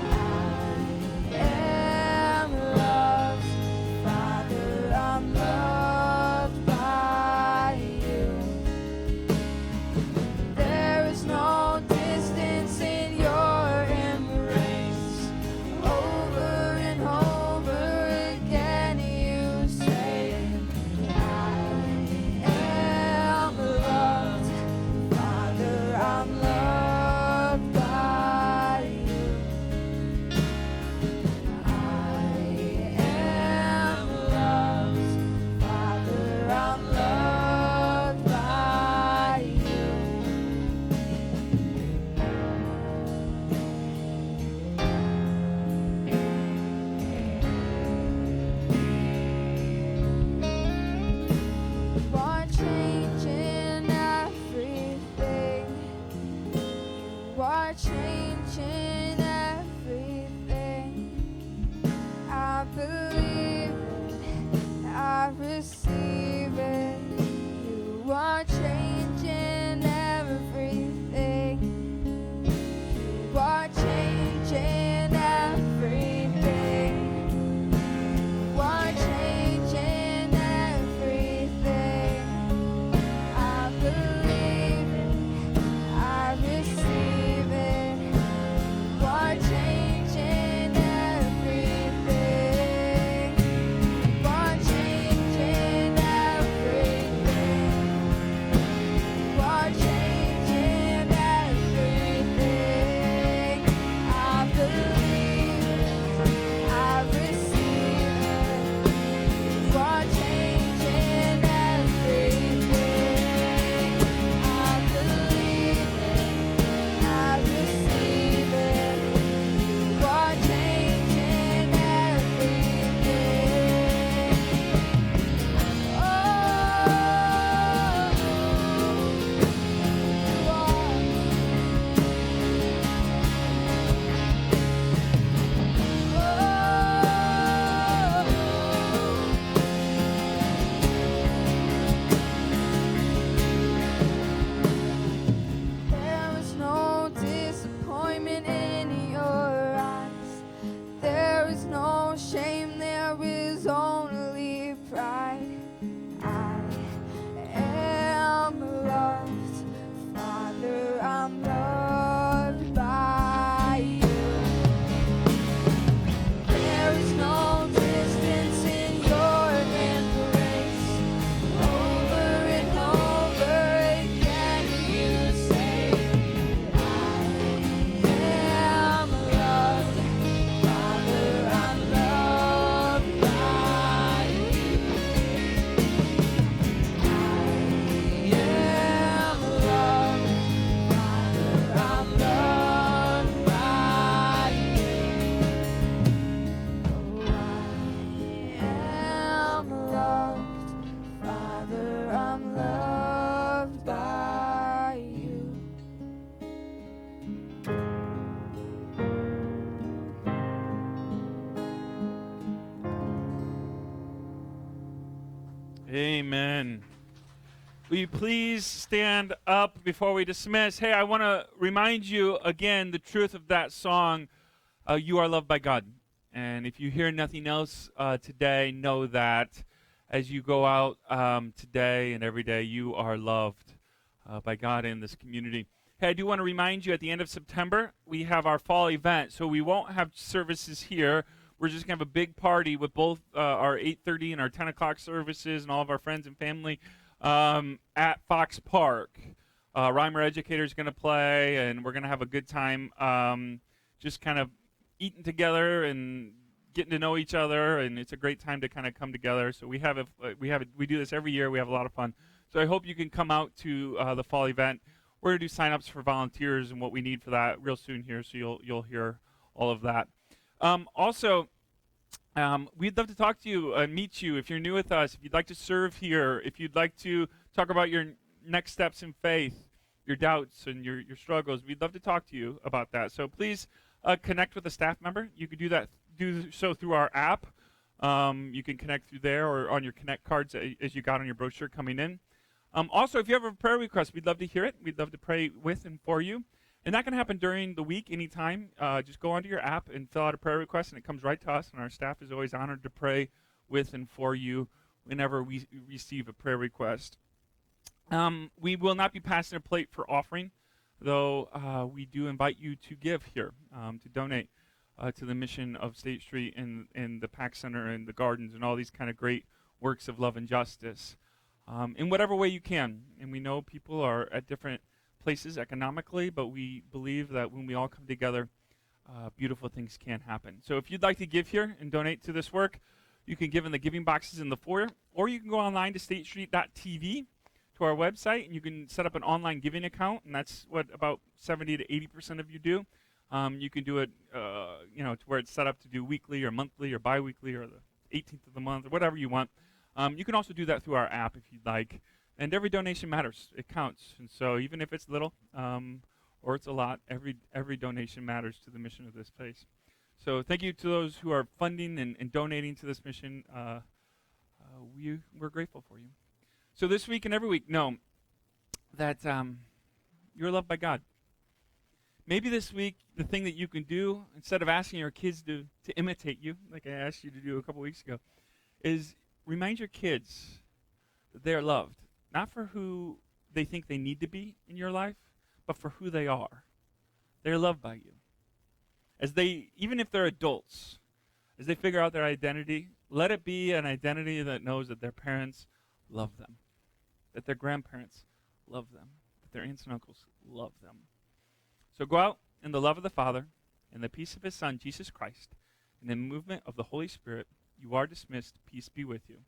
I am loved, Father, I'm loved by you. There is no changing everything. I believe it, I receive it. You are changing everything. You are changing everything. You are changing everything. I believe it, I receive it. You are changing everything. You are changing everything. You are changing everything. I believe it, I receive it. You are changing everything. I believe it, I receive it. You are changing everything. Oh, there is no disappointment in your eyes. There is no shame, there is only pride. I am loved, Father, I'm loved by you. There is no distance in your embrace. Over and over again you say, I am loved, Father, I'm loved by you. I am loved, Father, I'm loved by you. I am loved, Father, I'm loved by you. Amen. Will you please stand up before we dismiss? Hey, I want to remind you again the truth of that song, You Are Loved by God. And if you hear nothing else today, know that as you go out today and every day, you are loved by God in this community. Hey, I do want to remind you at the end of September, we have our fall event. So we won't have services here. We're just going to have a big party with both our 8:30 and our 10 o'clock services and all of our friends and family at Fox Park. Reimer Educator is going to play, and we're going to have a good time just kind of eating together and getting to know each other, and it's a great time to kind of come together. So we do this every year. We have a lot of fun. So I hope you can come out to the fall event. We're going to do sign-ups for volunteers and what we need for that real soon here, so you'll hear all of that. Also, we'd love to talk to you and meet you if you're new with us, if you'd like to serve here, if you'd like to talk about your next steps in faith, your doubts and your struggles. We'd love to talk to you about that. So please connect with a staff member. You could do so through our app. You can connect through there or on your Connect cards as you got on your brochure coming in. Also, if you have a prayer request, we'd love to hear it. We'd love to pray with and for you. And that can happen during the week, anytime. Just go onto your app and fill out a prayer request, and it comes right to us. And our staff is always honored to pray with and for you whenever we receive a prayer request. We will not be passing a plate for offering, though we do invite you to give here, to donate to the mission of State Street and the PAC Center and the gardens and all these kind of great works of love and justice. In whatever way you can. And we know people are at different places economically, but we believe that when we all come together, beautiful things can happen. So if you'd like to give here and donate to this work, you can give in the giving boxes in the foyer, or you can go online to statestreet.tv to our website, and you can set up an online giving account, and that's what about 70 to 80% of you do. You can do it, to where it's set up to do weekly or monthly or bi-weekly or the 18th of the month or whatever you want. You can also do that through our app if you'd like. And every donation matters. It counts. And so even if it's little or it's a lot. Every donation matters to the mission of this place. So thank you to those who are funding and donating to this mission. We're grateful for you. So this week and every week, know that you're loved by God. Maybe this week, the thing that you can do, instead of asking your kids to imitate you, like I asked you to do a couple weeks ago, is remind your kids that they are loved, not for who they think they need to be in your life, but for who they are. They're loved by you. Even if they're adults, as they figure out their identity, let it be an identity that knows that their parents love them, that their grandparents love them, that their aunts and uncles love them. So go out in the love of the Father, in the peace of His Son, Jesus Christ, in the movement of the Holy Spirit. You are dismissed. Peace be with you.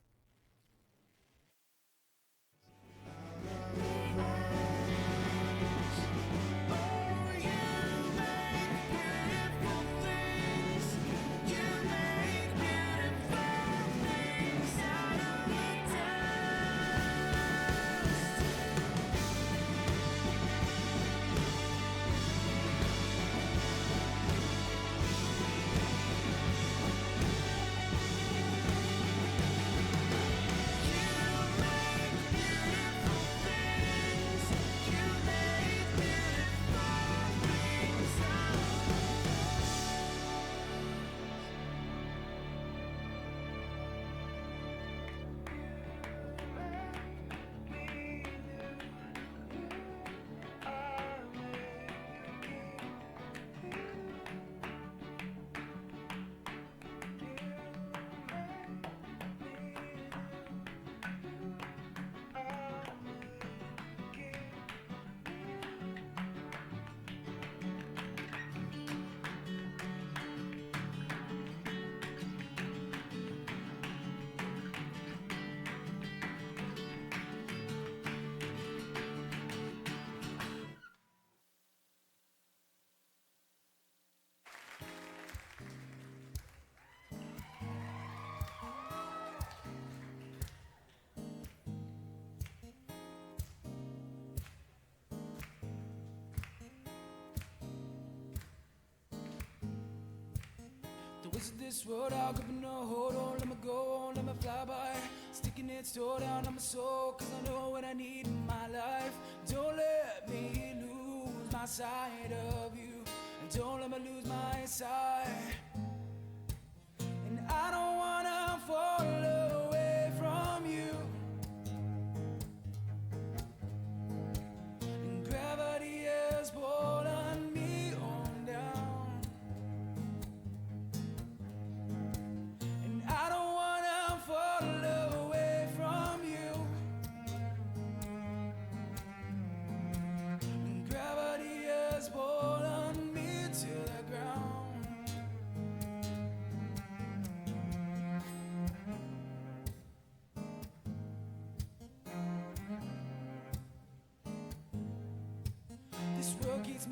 The ways of this world are gripping no hold on. Let me go on, let me fly by. Sticking it so down on my soul, cause I know what I need in my life. Don't let me lose my sight of you, and don't let me lose my sight. And I don't wanna fall away from you. And gravity has pulled on me on down. And I don't wanna fall away from you. And gravity has pulled on me to the ground. This world keeps me